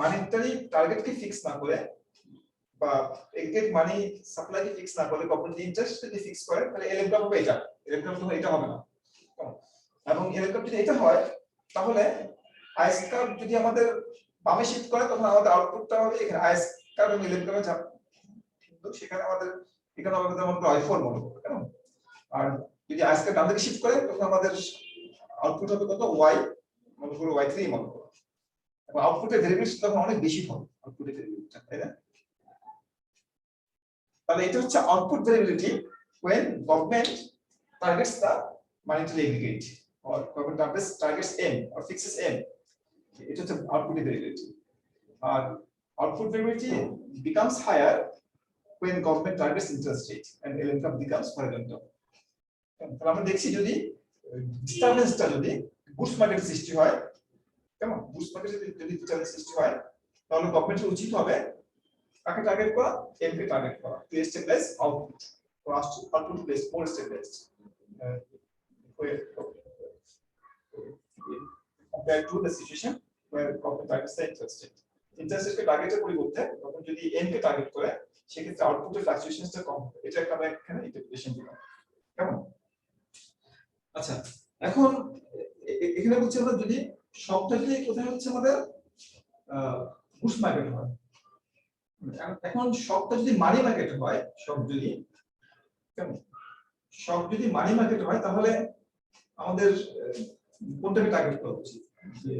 মানিটারি টার্গেটকে ফিক্স না করে বা এগ্রিগেট মানি সাপ্লাইকে ফিক্স না করে, গভর্নমেন্ট ইন্টারেস্ট যদি ফিক্স করে, তাহলে এলএমটা হবে এটা, এলএমটা হবে এটা হবে না। এবং এলএমটা যদি এটা হয় তাহলে আইএস কার্ভ যদি আমাদের বামে শিফট করে তখন আমাদের আউটপুটটা হবে এখানে আইএস কার্ভ এবং এলএম কার্ভে যাব, কিন্তু সেখানে আমাদের এখানে আমাদের y4 মনে করব কেন। আর যদি আইএস কার্ভ ডান দিকে শিফট করে তখন আমাদের আউটপুট হবে কত, y মনে করব y3 মনে করব, এবং আউটপুটের ভেরিয়েবিলিটি তখন অনেক বেশি হবে আউটপুটের ভেরিয়েবিলিটি, তাই না? তাহলে এটা হচ্ছে output variability when government targets the monetary aggregate or government targets m or fixes m, এটা হচ্ছে আউটপুট ভেরিয়েবিলিটি। আর output variability becomes higher when government targets interest rate and LM curve becomes horizontal। তাহলে আমরা দেখছি যদি ডিস্টারবেন্সটা যদি boost market সৃষ্টি হয়, কেমন বুস্ট মার্কেটে যদি ডিস্টারবেন্স সৃষ্টি হয়, তাহলে গভর্নমেন্টের উচিত হবে কাকে টার্গেট করা, এম কে টার্গেট করা, to stabilise output for us to output place more stabilised compared to the situation where government targets the interest rate। Interest রেটকে টার্গেটের পরিবর্তে তখন যদি এম কে টার্গেট করে সেক্ষেত্রে আউটপুটের ফ্লাকচুয়েশনটা কম হবে। এটা একটা আমরা এখানে ইন্টারপ্রিটেশন দিলাম, কেমন? আচ্ছা, এখন এখানে বলছি আমরা যদি সবটা যদি কোথায় হচ্ছে আমাদের বুস্ট মার্কেট হয়, এখন সবটা যদি মানি মার্কেট হয়, সব যদি মানি মার্কেট হয় তাহলে আমাদের কোনটাকে টার্গেট করা উচিত? যে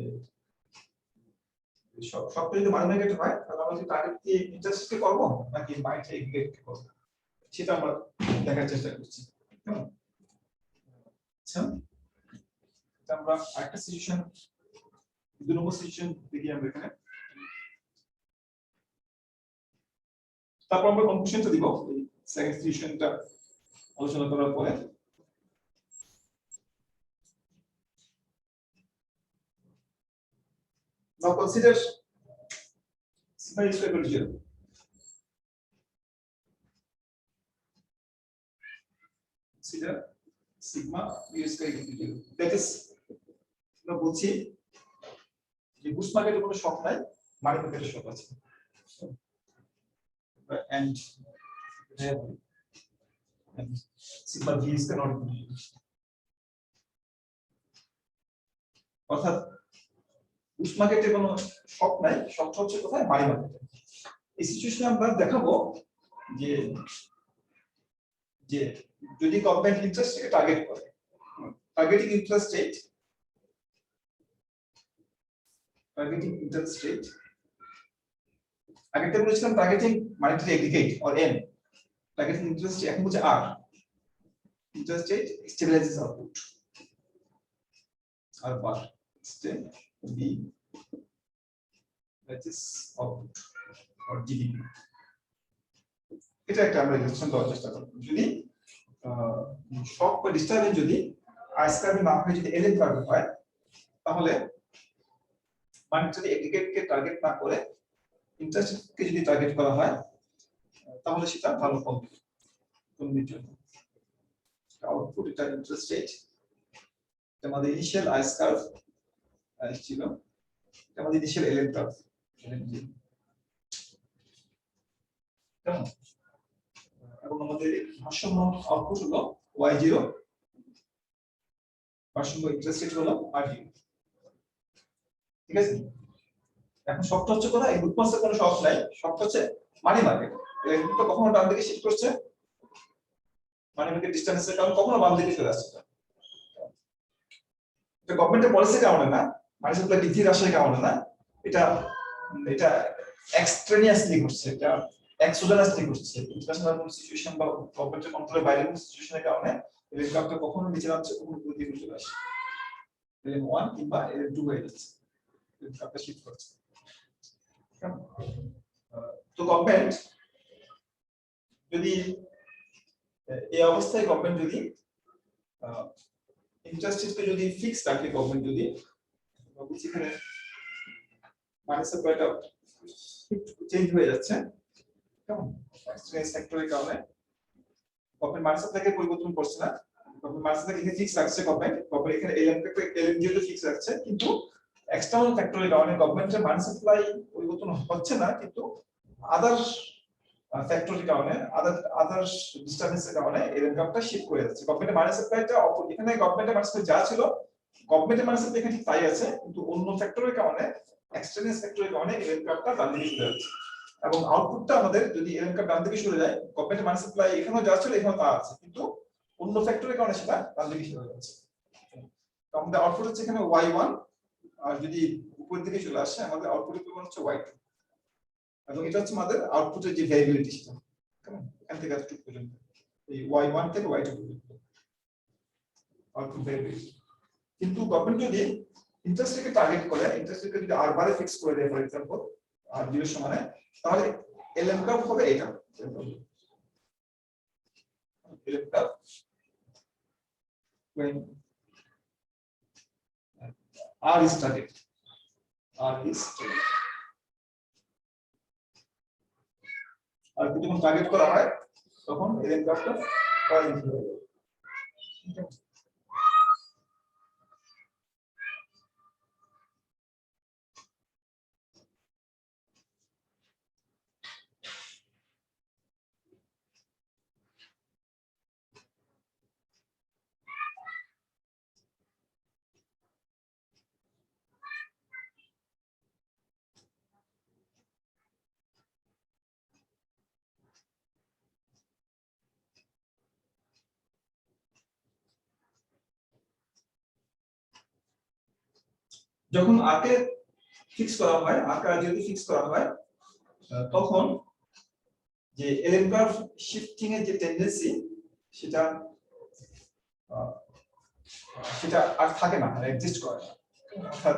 সবটা যদি মানি মার্কেট হয় তাহলে আমরা কি টার্গেট কি ইন্টারেস্টকে করব নাকি মাইন্ড এগ্রিগেটকে করব, সেটা আমরা দেখার চেষ্টা করছি, কেমন? আচ্ছা, আমরা আরেকটা সিচুয়েশন, দুই নম্বর সিচুয়েশন দেখি আমরা এখানে, তারপর আমরা কনক্লুশনটা দিব এই সেকেন্ড সিচুয়েশনটা আলোচনা করার পরে। Now consider sigma is equal to 0. Consider sigma is equal to 0. That is, আমরা বলছি যে বুস্ট মার্কেটে কোনো শক নাই, মানি মার্কেটে শক আছে। And sigma v is not equal to 0. অর্থাৎ বুস্ট মার্কেটে কোনো শক নাই, শকটা হচ্ছে কোথায়, মানি মার্কেটে। এই সিচুয়েশনে আমরা দেখাবো যে যে যদি গভর্নমেন্ট ইন্টারেস্টকে টার্গেট করে, টার্গেটিং ইন্টারেস্ট রেট আগেটা বলেছিলাম targeting monetary aggregate or M, targeting interest এখন হচ্ছে r, interest rate stabilizes output r bar স্টে বি, that is output or GDP। এটা একটা আমরা ইলাস্ট্রেশন দেওয়ার চেষ্টা করব। যদি শক বা ডিস্টারবেন্স যদি আইএস কার্ভে না হয়, যদি এলএম কার্ভে হয়, তাহলে মনিটারি এগ্রিগেটকে টার্গেট না করে ইন্টারেস্টকে যদি টার্গেট করা হয় তাহলে সেটা ভালো ফল দিবে কোনটির জন্য। আউটপুট এটা ইন্টারেস্ট রেট, এটা আমাদের ইনিশিয়াল আইএস কার্ভ ছিল, এটা আমাদের ইনিশিয়াল এলএম কার্ভ। এবং আমাদের ভারসাম্য আউটপুট হলো y0, ভারসাম্য ইন্টারেস্ট রেট হলো r0, ঠিক আছে? এখন শকটা হচ্ছে কোথায়, এই বুটমাসের কোনো শক নাই, শকটা হচ্ছে মানি মার্কেট। এটা কখনো ডান দিকে শিফট করছে, মানি মার্কেট ডিসটেন্সের কারণে কখনো বাম দিকে চলে আসছে। এটা গভর্নমেন্টের পলিসির কারণে না, মানি সাপ্লাই বৃদ্ধির আশার কারণে না, এটা এক্সট্রেনিয়াসলি ঘটছে, এটা এক্সোজেনাসলি ঘটছে। ইন্টারন্যাশনাল সিচুয়েশন বা গভর্নমেন্টের কন্ট্রোলের বাইরের সিচুয়েশনের কারণে এলএম কার্ভটা কখনো নিচে নামছে, কখনো উপর দিকে চলে আসে, LM1 কিংবা LM2 হয়ে যাচ্ছে, এলএম কার্ভটা শিফট করছে। তো গভর্নমেন্ট যদি এই অবস্থায় গভর্নমেন্ট যদি ইন্টারেস্ট রেটকে যদি ফিক্স রাখে, গভর্নমেন্ট যদি এখানে মানি সাপ্লাইটা চেঞ্জ হয়ে যাচ্ছে, কেমন এক্সচেঞ্জ ফ্যাক্টরের কারণে গভর্নমেন্ট মানি সাপ্লাইকে পরিবর্তন করছে না, গভর্নমেন্ট মানি সাপ্লাই এখানে ফিক্স রাখছে, গভর্নমেন্ট এখানে LM যেহেতু ফিক্স রাখছে, কিন্তু এক্সটার্নাল ফ্যাক্টরের কারণে গভর্নমেন্টের মানি সাপ্লাই পরিবর্তন হচ্ছে না, কিন্তু আদার ফ্যাক্টরের কারণে আদার ডিস্টারবেন্সের কারণে এলএম কার্ভটা শিফট করে যাচ্ছে। গভর্নমেন্টের মানি সাপ্লাইটা এখানে গভর্নমেন্টের মানি সাপ্লাই যা ছিল, গভর্নমেন্টের মানি সাপ্লাই এখানে ঠিক তাই আছে, কিন্তু অন্য ফ্যাক্টরের কারণে, এক্সটার্নাল ফ্যাক্টরের কারণে এলএম কার্ভটা ডান দিকে চলে যাচ্ছে। এবং আউটপুটটা আমাদের যদি এলএম কার্ভ ডান দিকে সরে যায়, গভর্নমেন্টের মানি সাপ্লাই এখানেও যা ছিল এখানেও তা আছে, কিন্তু অন্য ফ্যাক্টরের কারণে সেটা ডান দিকে সরে যাচ্ছে। তো আমাদের আউটপুট হচ্ছে এখানে y1, আর যদি উপর দিকে চলে আসে আমাদের আউটপুটের পরিমাণ হচ্ছে y2, এবং এটা হচ্ছে আমাদের আউটপুটের যে ভ্যারিয়েবিলিটি সেটা, কেমন এখান থেকে এতটুকু পর্যন্ত, এই y1 থেকে y2 পর্যন্ত আউটপুট ভ্যারিয়েবিলিটি। কিন্তু গভর্নমেন্ট যদি ইন্টারেস্ট রেটকে টার্গেট করে, ইন্টারেস্ট রেটকে যদি r বারে ফিক্স করে দেয়, ফর এক্সাম্পল আর 0 এর সমানে, তাহলে এলএম কার্ভ হবে এটা, LM curve when r is target, r is target, আর যদি যখন টার্গেট করা হয় তখন এলএম কার্ভটা পজিটিভ হয়ে যাবে। যখন আকে ফিক্স করা হয়, আকা যদি ফিক্স করা হয়, তখন যে এলএম কার্ভ শিফটিং এর যে টেন্ডেন্সি সেটা সেটা আর থাকে না, মানে এক্সিস্ট করে না। অর্থাৎ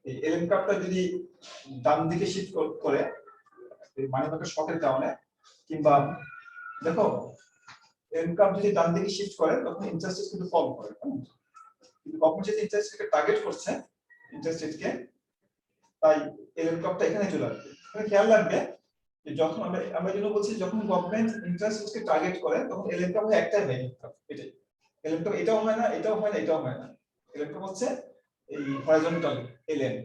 এই এলএম কার্ভটা যদি ডান দিকে শিফট করে এই মানি মার্কেট শকের কারণে, কিংবা দেখো এলএম কার্ভ যদি ডান দিকে শিফট করে তখন ইন্টারেস্ট রেট কিন্তু ফল করে, কিন্তু কখন যদি ইন্টারেস্ট রেটকে টার্গেট করছে, ইন্টারেস্ট রেটকে, তাই এলএম কার্ভটা এখানে চলে আসবে। এখানে খেয়াল রাখবে যে যখন আমরা যেন বলছি, যখন গভর্নমেন্ট ইন্টারেস্ট রেটকে টার্গেট করে তখন এলএম কার্ভ একটাই ভ্যালু, এটাই এলএম কার্ভ, এটাও হয় না, এটাও হয় না, এটাও হয় না, এলএম কার্ভ হচ্ছে এই হরাইজন্টাল এলএম।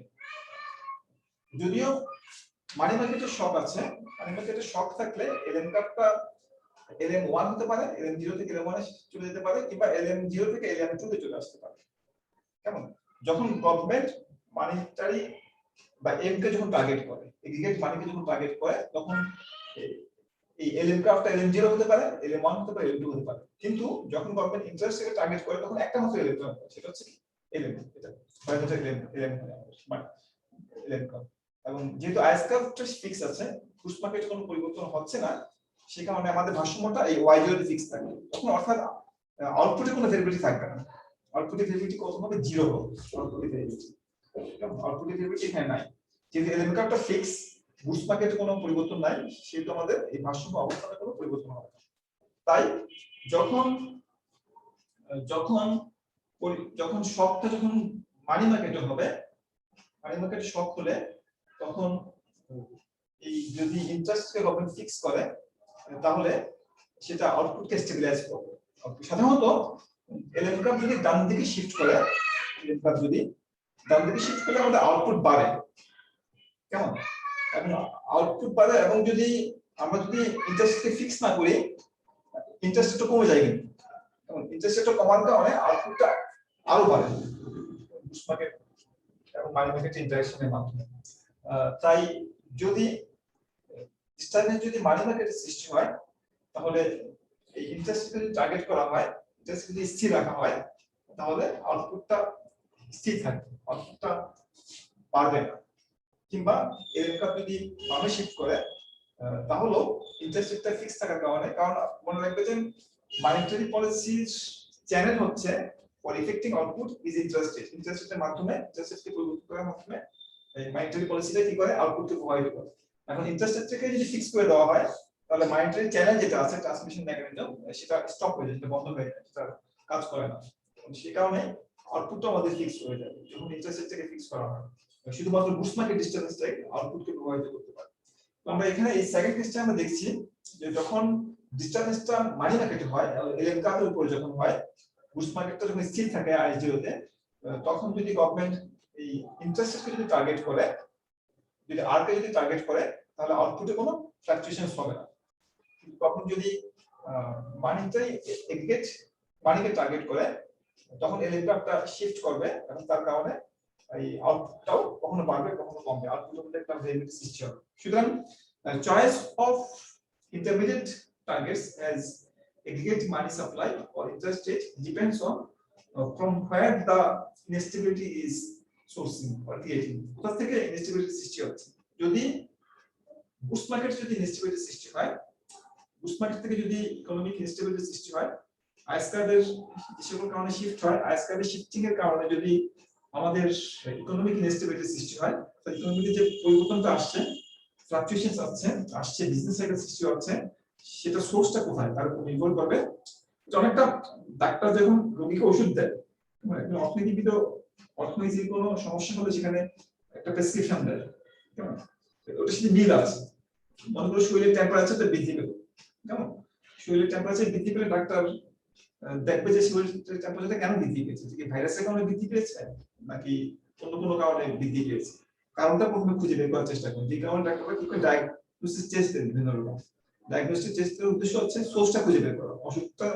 যদিও মানি মার্কেটের শক আছে, মানি মার্কেটের শক থাকলে এলএম কার্ভটা LM1 হতে পারে, LM0 থেকে LM1 এ চলে যেতে পারে, কিংবা LM0 থেকে LM2 তে চলে আসতে পারে, কেমন? যখন গভর্নমেন্ট মানিটারি বা এম কে যখন টার্গেট করে, এগ্রিগেট মানিকে যখন টার্গেট করে, তখন এই এলএম কার্ভটা LM0 হতে পারে, LM1 হতে পারে, LM2 হতে পারে। কিন্তু যখন গভর্নমেন্ট ইন্টারেস্ট রেটকে টার্গেট করে তখন একটা মাত্র এলএম কার্ভ, সেটা হচ্ছে LM, এটা হয়তো LM মানে এলএম কার্ভ। এবং যেহেতু আইস কার্ভটা ফিক্স আছে, পুশ মার্কেটে কোনো পরিবর্তন হচ্ছে না, সে কারণে আমাদের ভারসাম্যটা এই y0 তে ফিক্স থাকবে। তখন অর্থাৎ আউটপুটে কোনো ভেরিয়েবিলিটি থাকবে না, আউটপুটে ভেরিয়েবিলিটি কত হবে? 0 হবে আউটপুটে ভেরিয়েবিলিটি, আউটপুটে ভেরিয়েবিলিটি এখানে নাই। যেহেতু এলএম কার্ভটা ফিক্স, বুস্ট মার্কেটে কোনো পরিবর্তন নাই, সেহেতু আমাদের এই ভারসাম্য অবস্থানে কোনো পরিবর্তন হবে না। তাই যখন যখন যখন শকটা যখন মানি মার্কেটে হবে, মানি মার্কেটে শক হলে তখন এই যদি ইন্টারেস্টকে গভর্নমেন্ট ফিক্স করে তাহলে সেটা আউটপুটকে স্টেবিলাইজ করবে। সাধারণত এলএম কার্ভ যদি ডান দিকে শিফট করে, এলএম কার্ভ যদি ডান দিকে শিফট করলে আমাদের আউটপুট বাড়ে, কেমন? এবং আউটপুট বাড়ে, এবং যদি আমরা যদি ইন্টারেস্টকে ফিক্স না করি, ইন্টারেস্ট রেটটা কমে যায়, কিন্তু এবং ইন্টারেস্ট রেটটা কমার কারণে আউটপুটটা আরো বাড়ে বুস্ট মার্কেট এবং মানি মার্কেট ইন্টারেকশনের মাধ্যমে। তাই যদি স্টারনেট যদি মানি মার্কেটের সৃষ্টি হয়, তাহলে এই ইন্টারেস্টকে যদি টার্গেট করা হয়, ইন্টারেস্ট যদি স্থির রাখা হয়, তাহলে আউটপুটটা স্থির থাকবে, আউটপুটটা বাড়বে না। কিংবা এলএম কার্ভ যদি বামে শিফট করে, তাহলেও ইন্টারেস্ট রেটটা ফিক্স থাকার কারণে, কারণ মনে রাখবে যে মনিটারি পলিসির চ্যানেল হচ্ছে for effecting output is interest rate. Interest রেটের মাধ্যমে ইন্টারেস্ট রেটকে পরিবর্তন করার মাধ্যমে এই মনিটারি পলিসিটা কি করে আউটপুটকে প্রভাবিত করে। এখন ইন্টারেস্ট রেটকে যদি ফিক্স করে দেওয়া হয় তাহলে মনিটারি চ্যানেল যেটা আছে ট্রান্সমিশন মেকানিজম সেটা স্টপ হয়ে যায়, সেটা বন্ধ হয়ে যায়, সেটা কাজ করে না। সেই কারণে আউটপুটটা আমাদের ফিক্স হয়ে যায় যখন ইন্টারেস্ট রেটকে ফিক্স করা হয়। শুধুমাত্র বুস্ট মার্কেট ডিস্টারবেন্সটাই আউটপুটকে প্রভাবিত করতে পারে। তো আমরা এখানে এই সেকেন্ড কেসটা আমরা দেখছি যে যখন ডিস্টারবেন্সটা মানি মার্কেটে হয়, এলএম কার্ভের উপর যখন হয়, বুস্ট মার্কেটটা যখন স্থির থাকে আই0 তে, তখন যদি গভর্নমেন্ট এই ইন্টারেস্ট রেটকে যদি টার্গেট করে, যদি আর কে যদি টার্গেট করে, তাহলে আউটপুটে কোনো ফ্লাকচুয়েশনস হবে না। তখন যদি মানিটাই এগ্রিগেট মানিকে টার্গেট করে, তখন এলএম কার্ভটা শিফট করবে এবং তার কারণে এই আউটপুটটাও কখনো বাড়বে কখনো কমবে, আউটপুটের মধ্যে একটা ভেরিয়েবিলিটি সৃষ্টি হবে। সুতরাং choice of intermediate targets as aggregate money supply or interest rate depends on from where the instability is sourcing or creating. কোথা থেকে instability সৃষ্টি হচ্ছে। যদি বুস্ট মার্কেট যদি instability সৃষ্টি হয়, বুস্ট মার্কেট থেকে যদি ইকোনমিক instability সৃষ্টি হয়, আইএসকারের যে সকল কারণে শিফট হয়, আইএসকারের শিফটিং এর কারণে যদি আমাদের ইকোনমিক instability সৃষ্টি হয়, তাহলে ইকোনমিতে যে পরিবর্তনটা আসছে, ফ্লাকচুয়েশনস আসছে, বিজনেস সাইকেল সৃষ্টি হচ্ছে, সেটা সোর্সটা কোথায় তার উপর নির্ভর করবে। অনেকটা ডাক্তার যখন রোগীকে ওষুধ দেয়, অর্থনীতিবিদ অর্থনীতির কোনো সমস্যা হলে সেখানে একটা প্রেসক্রিপশন দেয়, কেমন ওটা সাথে মিল আছে। মনে করো শরীরের টেম্পারেচারটা বৃদ্ধি পেল, কেমন শরীরের টেম্পারেচার বৃদ্ধি পেলে ডাক্তার দেখবে যে শরীরের টেম্পারেচারটা কেন বৃদ্ধি পেয়েছে, কি ভাইরাসের কারণে বৃদ্ধি পেয়েছে নাকি অন্য কোনো কারণে বৃদ্ধি পেয়েছে, কারণটা প্রথমে খুঁজে বের করার চেষ্টা করুন। যে কারণে ডাক্তাররা কি করে ডায়াগনোসিস টেস্ট দেন, বিভিন্ন রকম ডায়াগনোস্টিক টেস্টের উদ্দেশ্য হচ্ছে সোর্সটা খুঁজে বের করা। অসুখটা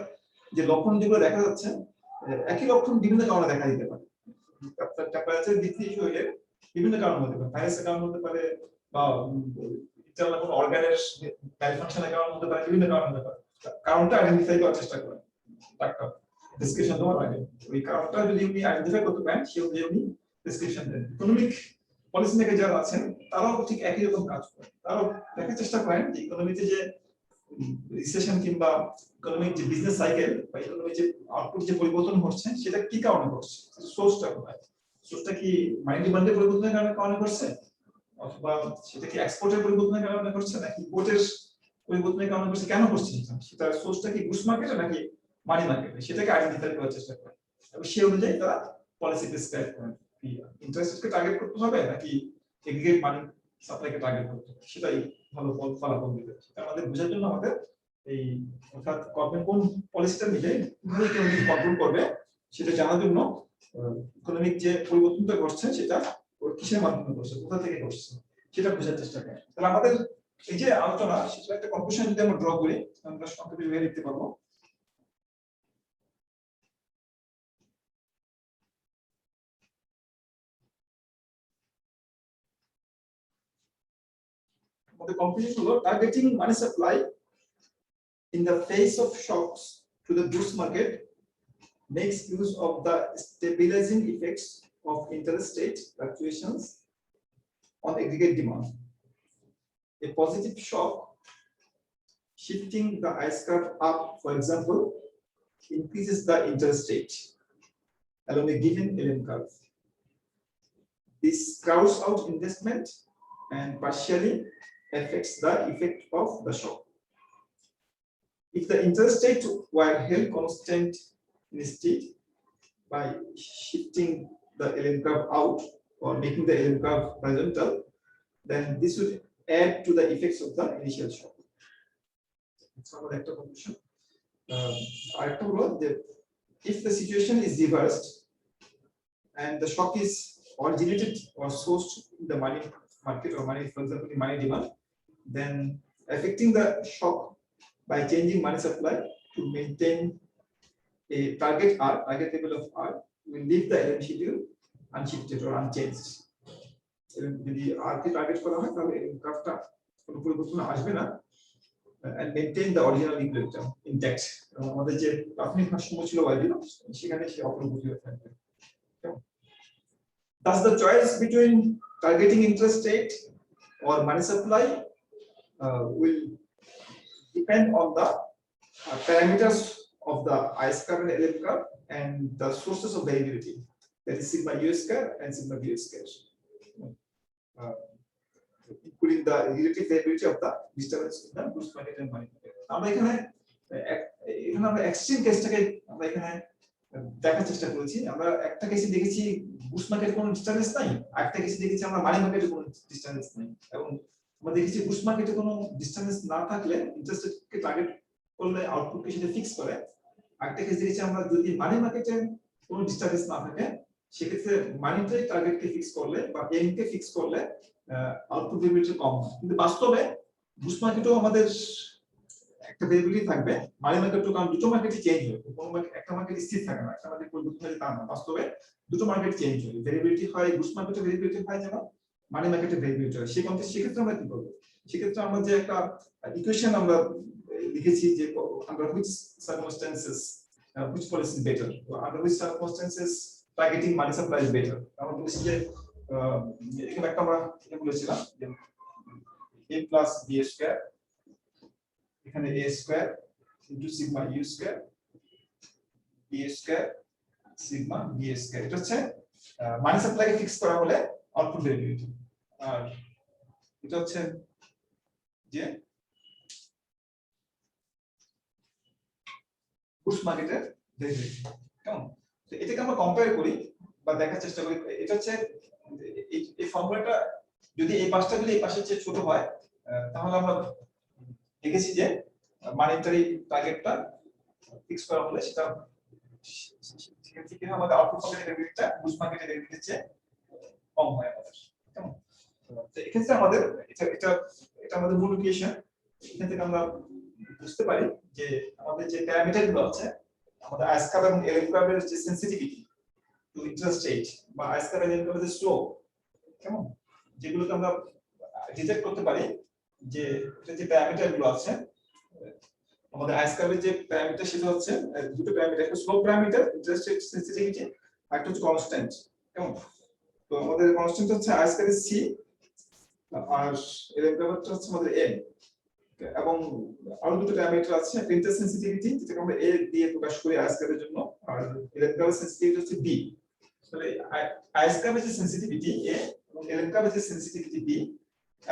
যে লক্ষণ যেগুলো দেখা যাচ্ছে, একই লক্ষণ বিভিন্ন কারণে দেখা দিতে পারে। টেম্পারেচার বৃদ্ধি শরীরের বিভিন্ন কারণ হতে পারে, ভাইরাসের কারণ হতে পারে, বা ইন্টারনাল কোনো অর্গানের ম্যালফাংশনের কারণ হতে পারে, বিভিন্ন কারণ হতে পারে। কারণটা আইডেন্টিফাই করার চেষ্টা করেন ডাক্তার প্রেসক্রিপশন দেওয়ার আগে। ওই কারণটা যদি উনি আইডেন্টিফাই করতে পারেন, সেই অনুযায়ী উনি প্রেসক্রিপশন দেন। ইকোনমিক পলিসি মেকার যারা আছেন তারাও ঠিক একই রকম কাজ করেন, তারাও দেখার চেষ্টা করেন যে ইকোনমিতে যে রিসেশন কিংবা ইকোনমিক যে বিজনেস সাইকেল বা ইকোনমিক যে আউটপুট যে পরিবর্তন হচ্ছে সেটা কি কারণে ঘটছে, সোর্সটা কোথায়, সোর্সটা কি মানি ডিমান্ডের পরিবর্তনের কারণে ঘটছে, অথবা সেটা কি এক্সপোর্টের পরিবর্তনের কারণে ঘটছে নাকি ইম্পোর্টের পরিবর্তনের কারণে ঘটছে, কেন ঘটছে সেটা সোর্সটা কি বুস্ট মার্কেটে নাকি মানি মার্কেটে, সেটাকে আইডেন্টিফাই করার চেষ্টা করেন এবং সেই অনুযায়ী তারা পলিসি প্রেসক্রাইব করেন। ইন্টারেস্ট রেটকে টার্গেট করতে হবে নাকি এগ্রিগেট মানি সাপ্লাইকে টার্গেট করতে হবে, সেটাই ভালো ফলাফল দিবে। সেটা আমাদের বোঝার জন্য আমাদের এই অর্থাৎ গভর্নমেন্ট কোন পলিসিটা নিলে কিভাবে ইকোনমি কন্ট্রোল করবে সেটা জানার জন্য ইকোনমিক যে পরিবর্তনটা ঘটছে সেটা কিসের মাধ্যমে ঘটছে, কোথা থেকে ঘটছে সেটা বোঝার চেষ্টা করি। তাহলে আমাদের এই যে আলোচনা সেটা একটা কনক্লুশন যদি আমরা ড্র করি, আমরা সংক্ষেপে ভেবে লিখতে পারবো। The conclusion হলো targeting money supply in the face of shocks to the goods market makes use of the stabilizing effects of interest rate fluctuations on aggregate demand. A positive shock shifting the ice curve up, for example, increases the interest rate along a given LM curve. This crowds out investment and partially affects the effect of the shock. If the interest rate were held constant instead by shifting the LM curve out or making the LM curve horizontal, then this would add to the effects of the initial shock. It's our conclusion. If the situation is reversed and the shock is originated or sourced in the money market or money, for example, in money demand, then affecting the shock by changing money supply to maintain a target level of R will leave the LM schedule unshifted or unchanged. যদি R কে target করা হয় তাহলে LM গ্রাফটা কোনো পরিবর্তন আসবে না and maintain the original equilibrium intact. আমাদের যে প্রাথমিক ভারসাম্য ছিল y0 সেখানে সে অগ্রগতি হয়ে থাকবে। Thus the choice between targeting interest rate or money supply will depend on the parameters of the I square and LM curve and the sources of variability, that is sigma U square and sigma V square, including the relative variability of the disturbance in the boost market and money market. আমরা এখানে আমরা extreme কেসটাকে আমরা এখানে দেখার চেষ্টা করেছি। আমরা একটা কেসে দেখেছি বুস্ট মার্কেটে কোনো ডিস্টারবেন্স নাই, আরেকটা কেসে দেখেছি আমরা মানি মার্কেটে কোনো ডিস্টারবেন্স নাই, এবং আমরা দেখেছি বুস্ট মার্কেটে কোনো ডিস্টারবেন্স না থাকলে ইন্টারেস্ট রেটকে টার্গেট করলে আউটপুটকে সেটা ফিক্স করে। আরেকটা কেস দেখেছি আমরা যদি মানি মার্কেটে কোনো ডিস্টারবেন্স না থাকে সেক্ষেত্রে মানিটারি টার্গেটকে ফিক্স করলে বা এম কে ফিক্স করলে আউটপুট ভেরিয়েবিলিটি কম হয়। কিন্তু বাস্তবে বুস্ট মার্কেটেও আমাদের একটা ভেরিয়েবিলিটি থাকবে, মানি মার্কেটও, কারণ দুটো মার্কেটই চেঞ্জ হয়, কোনো একটা মার্কেট স্থির থাকে না, একটা মার্কেট পরিবর্তন হয় তা না, বাস্তবে দুটো মার্কেট চেঞ্জ হয়, ভেরিয়েবিলিটি হয় বুস্ট মার্কেটে ভেরিয়েবিলিটি হয় যেন মানি মার্কেটে ভেরিয়েবিলিটি হয়। সেই কন্টেক্সটে সেক্ষেত্রে আমরা কি করব? সেক্ষেত্রে আমরা যে একটা ইকুয়েশন আমরা লিখেছি যে under which circumstances which policy is better, under which circumstances targeting money supply is better. আমরা বলছি যে এখানে একটা আমরা কি বলেছিলাম যে a plus b square, এখানে a square into sigma u square, b square sigma b square, এটা হচ্ছে মানি সাপ্লাই কে ফিক্স করা হলে আউটপুট ভেরিয়েবিলিটি। আর এটা হচ্ছে যে বুস্ট মার্কেটের ভেরিয়েবিলিটি। কেমন? তো এটাকে আমরা কম্পেয়ার করি বা দেখার চেষ্টা করি। এটা হচ্ছে এই ফর্মুলাটা যদি এই পাশটা যদি এই পাশের চেয়ে ছোট হয় তাহলে আমরা দেখেছি যে মানিটারি টার্গেটটা ফিক্স করা হলে সেটা সেক্ষেত্রে আমাদের আউটপুট মার্কেটের ভেরিয়েবিলিটিটা বুস্ট মার্কেটের ভেরিয়েবিলিটির চেয়ে কম হয় আমাদের। কেমন? তো এক্ষেত্রে আমাদের এটা আমাদের মূল ইকুয়েশন। এখান থেকে আমরা বুঝতে পারি যে আমাদের যে প্যারামিটারগুলো আছে, আমাদের আই স্কয়ার এবং এল স্কয়ারের যে সেনসিটিভিটি টু ইন্টারেস্ট রেট বা আই স্কয়ার এবং এল স্কয়ারের যে স্লোপ, কেমন, যেগুলোকে আমরা ডিটেক্ট করতে পারি যে এটা যে প্যারামিটারগুলো আছে, আমাদের আই স্কয়ারের যে প্যারামিটার সেটা হচ্ছে দুটো প্যারামিটার, একটা slope parameter interest rate sensitivity, আর একটা হচ্ছে কনস্ট্যান্ট। কেমন? তো আমাদের কনস্ট্যান্ট হচ্ছে আই স্কয়ারের সি আর এল স্কয়ারটা হচ্ছে আমাদের এন, এবং আরো দুটো প্যারামিটার আছে, একটা ইন্টারেস্ট সেনসিটিভিটি যেটাকে আমরা এ দিয়ে প্রকাশ করি আই স্কয়ারের জন্য, আর ইলেকট্রিক্যাল সেনসিটিভিটি হচ্ছে বি। তাহলে আই স্কয়ারের যে সেনসিটিভিটি এ এবং ইলেকট্রিক্যাল যে সেনসিটিভিটি বি,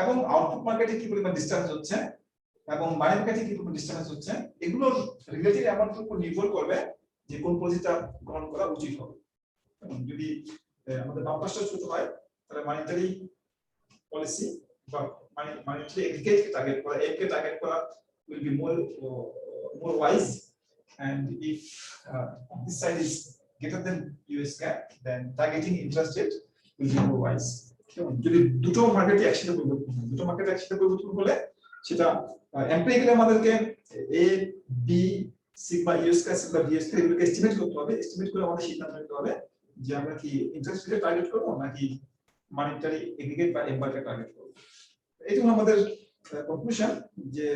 এবং আউটপুট মার্কেটে কি পরিমাণ ডিসটেন্স হচ্ছে এবং মানি মার্কেটে কি পরিমাণ ডিসটেন্স হচ্ছে, এগুলোর রিলেটিভ অ্যামাউন্টের উপর নির্ভর করবে যে কোন পলিসিটা গ্রহণ করা উচিত হবে। যদি আমাদের বাম পাশটা ছোট হয় তাহলে মানিটারি পলিসি বা monetary aggregate target kora, M ke target kora will be more wise, and if this side is greater than US cap, then targeting interest rate will be more wise. যদি দুটো মার্কেটে একসাথে পরিবর্তন হয়, দুটো মার্কেটে একসাথে পরিবর্তন হলে সেটা এমপ্লিক্যালি আমাদেরকে এ বি সিগমা ইউএস কা সিগমা ভিএস কা এগুলোকে এস্টিমেট করতে হবে। এস্টিমেট করে আমাদের সিদ্ধান্ত নিতে হবে যে আমরা কি ইন্টারেস্ট রেট টার্গেট করব নাকি মানিটারি এগ্রিগেট বা এমবারকে টার্গেট করব। এটা হলো আমাদের conclusion যে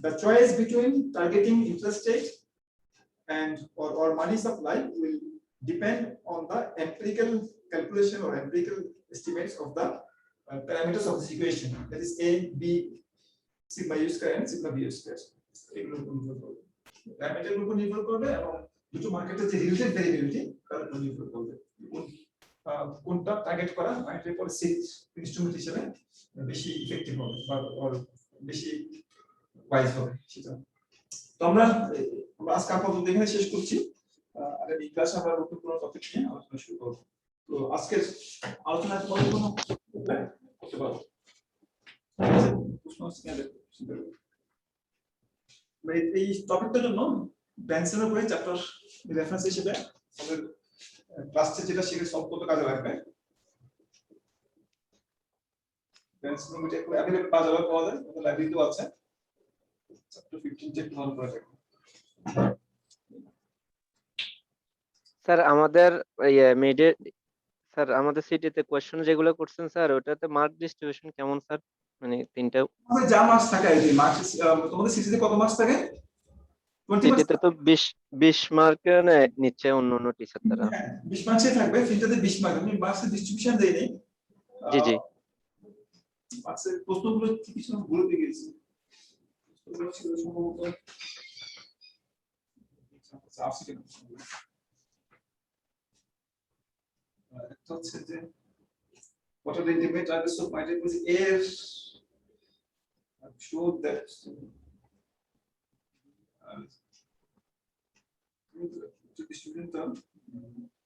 the choice between targeting interest rate and or money supply will depend on the empirical calculation or empirical estimates of the parameters of this equation, that is a b sigma u square and sigma v square. এগুলোর উপর নির্ভর করবে, প্যারামিটারের উপর নির্ভর করবে এবং দুটো মার্কেটের যে রিলেটিভ ভেরিয়েবিলিটি তার উপর নির্ভর করবে কোনটা টার্গেট করা মার্কেটের পলিসি ইনস্ট্রুমেন্ট হিসেবে বেশি ইফেক্টিভ হবে বা বেশি ওয়াইজ হবে সেটা। তো আমরা আজকে আপাতত এখানে শেষ করছি, আর এই ক্লাসে আমরা নতুন কোনো টপিক নিয়ে আলোচনা শুরু করব। তো আজকের আলোচনা পরে কোনো করতে পারবো এই টপিকটার জন্য ব্যানসনের উপরে চ্যাপ্টার রেফারেন্স হিসেবে আমাদের ক্লাসে যেটা শিখে সলভ করতে কাজে লাগবে। ব্যানসনের উপরে একটা अवेलेबल পাওয়া যায়, আমাদের লাইব্রেরিতেও আছে, চ্যাপ্টার 15 চেক ভালো করে দেখুন। স্যার আমাদের মিডে স্যার আমাদের সিটিতে কোশ্চেন যেগুলো করছেন স্যার ওটাতে মার্ক ডিস্ট্রিবিউশন কেমন স্যার? মানে তিনটা আমাদের যা মার্কস থাকে এই মার্কস, তোমাদের সিটিতে কত মার্কস থাকে? 20 মার্কস সিটিতে তো 20 মার্কের নিচে অন্য অন্য টিচার দ্বারা 20 মার্কসই থাকবে, তিনটাতে 20 মার্ক। আমি মার্কসের ডিস্ট্রিবিউশন দেই নাই। জি জি মার্কসের প্রশ্নগুলো কিছু ভুল হয়ে গেছে, প্রশ্নগুলো ছিল সম্ভবত আসছে কিনা একটা হচ্ছে যে what are the intimate charges of multiple air I'm sure that student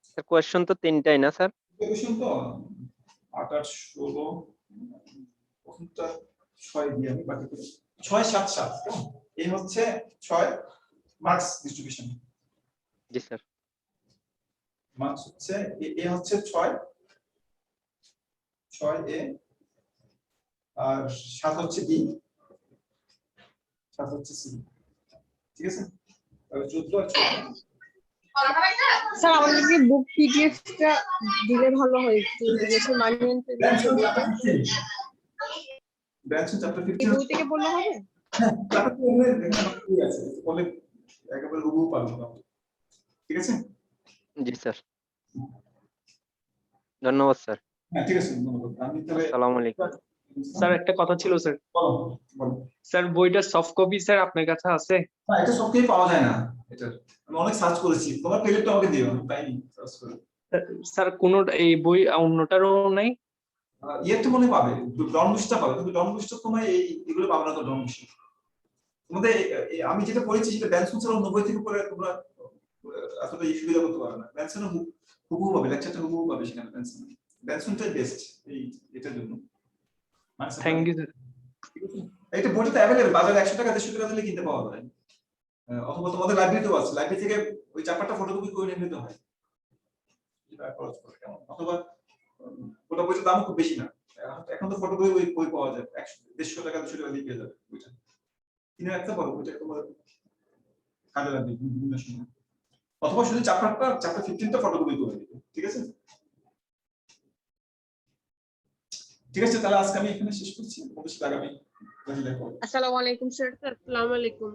sir question তো তিনটাই না স্যার? কোয়েশ্চন তো 8 16 প্রথমটা 6 দিয়ে আমি বাকি 6 7 7 এই হচ্ছে 6 মার্কস ডিস্ট্রিবিউশন জি স্যার। মার্কস হচ্ছে এ হচ্ছে 6 এ আর 7 হচ্ছে বি 7 হচ্ছে সি ঠিক আছে আর 14 আর 14 স্যার আমাদেরকে বুক পিডিএফটা দিলে ভালো হয় একটু ইংলিশে মানিয়ে নিতে ব্যাচ চ্যাপ্টার এই 15 বই থেকে বললে হবে? হ্যাঁ চ্যাপ্টার 15 এখানে কি আছে বলে একেবারে হুবহু পারবো না ঠিক আছে জি স্যার। ধন্যবাদ স্যার। হ্যাঁ ঠিক আছে ধন্যবাদ আমি তাহলে আসসালামু আলাইকুম। স্যার একটা কথা ছিল স্যার। বলো বলো স্যার বইটার সফট কপি স্যার আপনার কাছে আছে? না এটা সবকিছু পাওয়া যায় না এটা আমি অনেক সার্চ করেছি তোমার পেজটা আমাকে দিও আমি পাইনি সার্চ করে স্যার কোন এই বই অন্যটারও নাই? ইয়েতে মনে পাবে ডন বুস্টটা পাবে কিন্তু ডন বুস্টটা তোমার এই এগুলো পাবে না তো ডন বুস্ট তোমাদের আমি যেটা পড়েছি সেটা ব্যান্সন ছাড়া 90 থেকে পরে তোমরা আসলে এই সুবিধা করতে পারবে না ব্যান্সন হুবহু পাবে লেকচারটা হুবহু পাবে সেখানে ব্যান্সনটাই বেস্ট এই এটার জন্য থ্যাংক ইউ স্যার। এটা বইটা তো অ্যাভেলেবল বাজারে 100 টাকা 150 টাকা দিলে কিনতে পাওয়া যায় অথবা তোমাদের লাইব্রেরিতেও আছে লাইব্রেরি থেকে ওই চ্যাপ্টারটা ফটোকপি করে নিতে হয় যেটা খরচ করে কেমন অথবা ওটা বইটার দাম খুব বেশি না এখন তো ফটোকপি ওই বই পাওয়া যায় 150 টাকা 200 টাকা দিয়ে পেয়ে যাবে বইটা কিনে রাখতে পারো বইটা তোমার কাজে লাগবে বিভিন্ন সময় অথবা শুধু চ্যাপ্টার 15টা ফটোকপি করে দিবে ঠিক আছে ঠিক আছে তাহলে আজকে আমি এখানে শেষ করছি অবশ্যই আগামী আসসালামু আলাইকুম স্যার। আসসালামু আলাইকুম।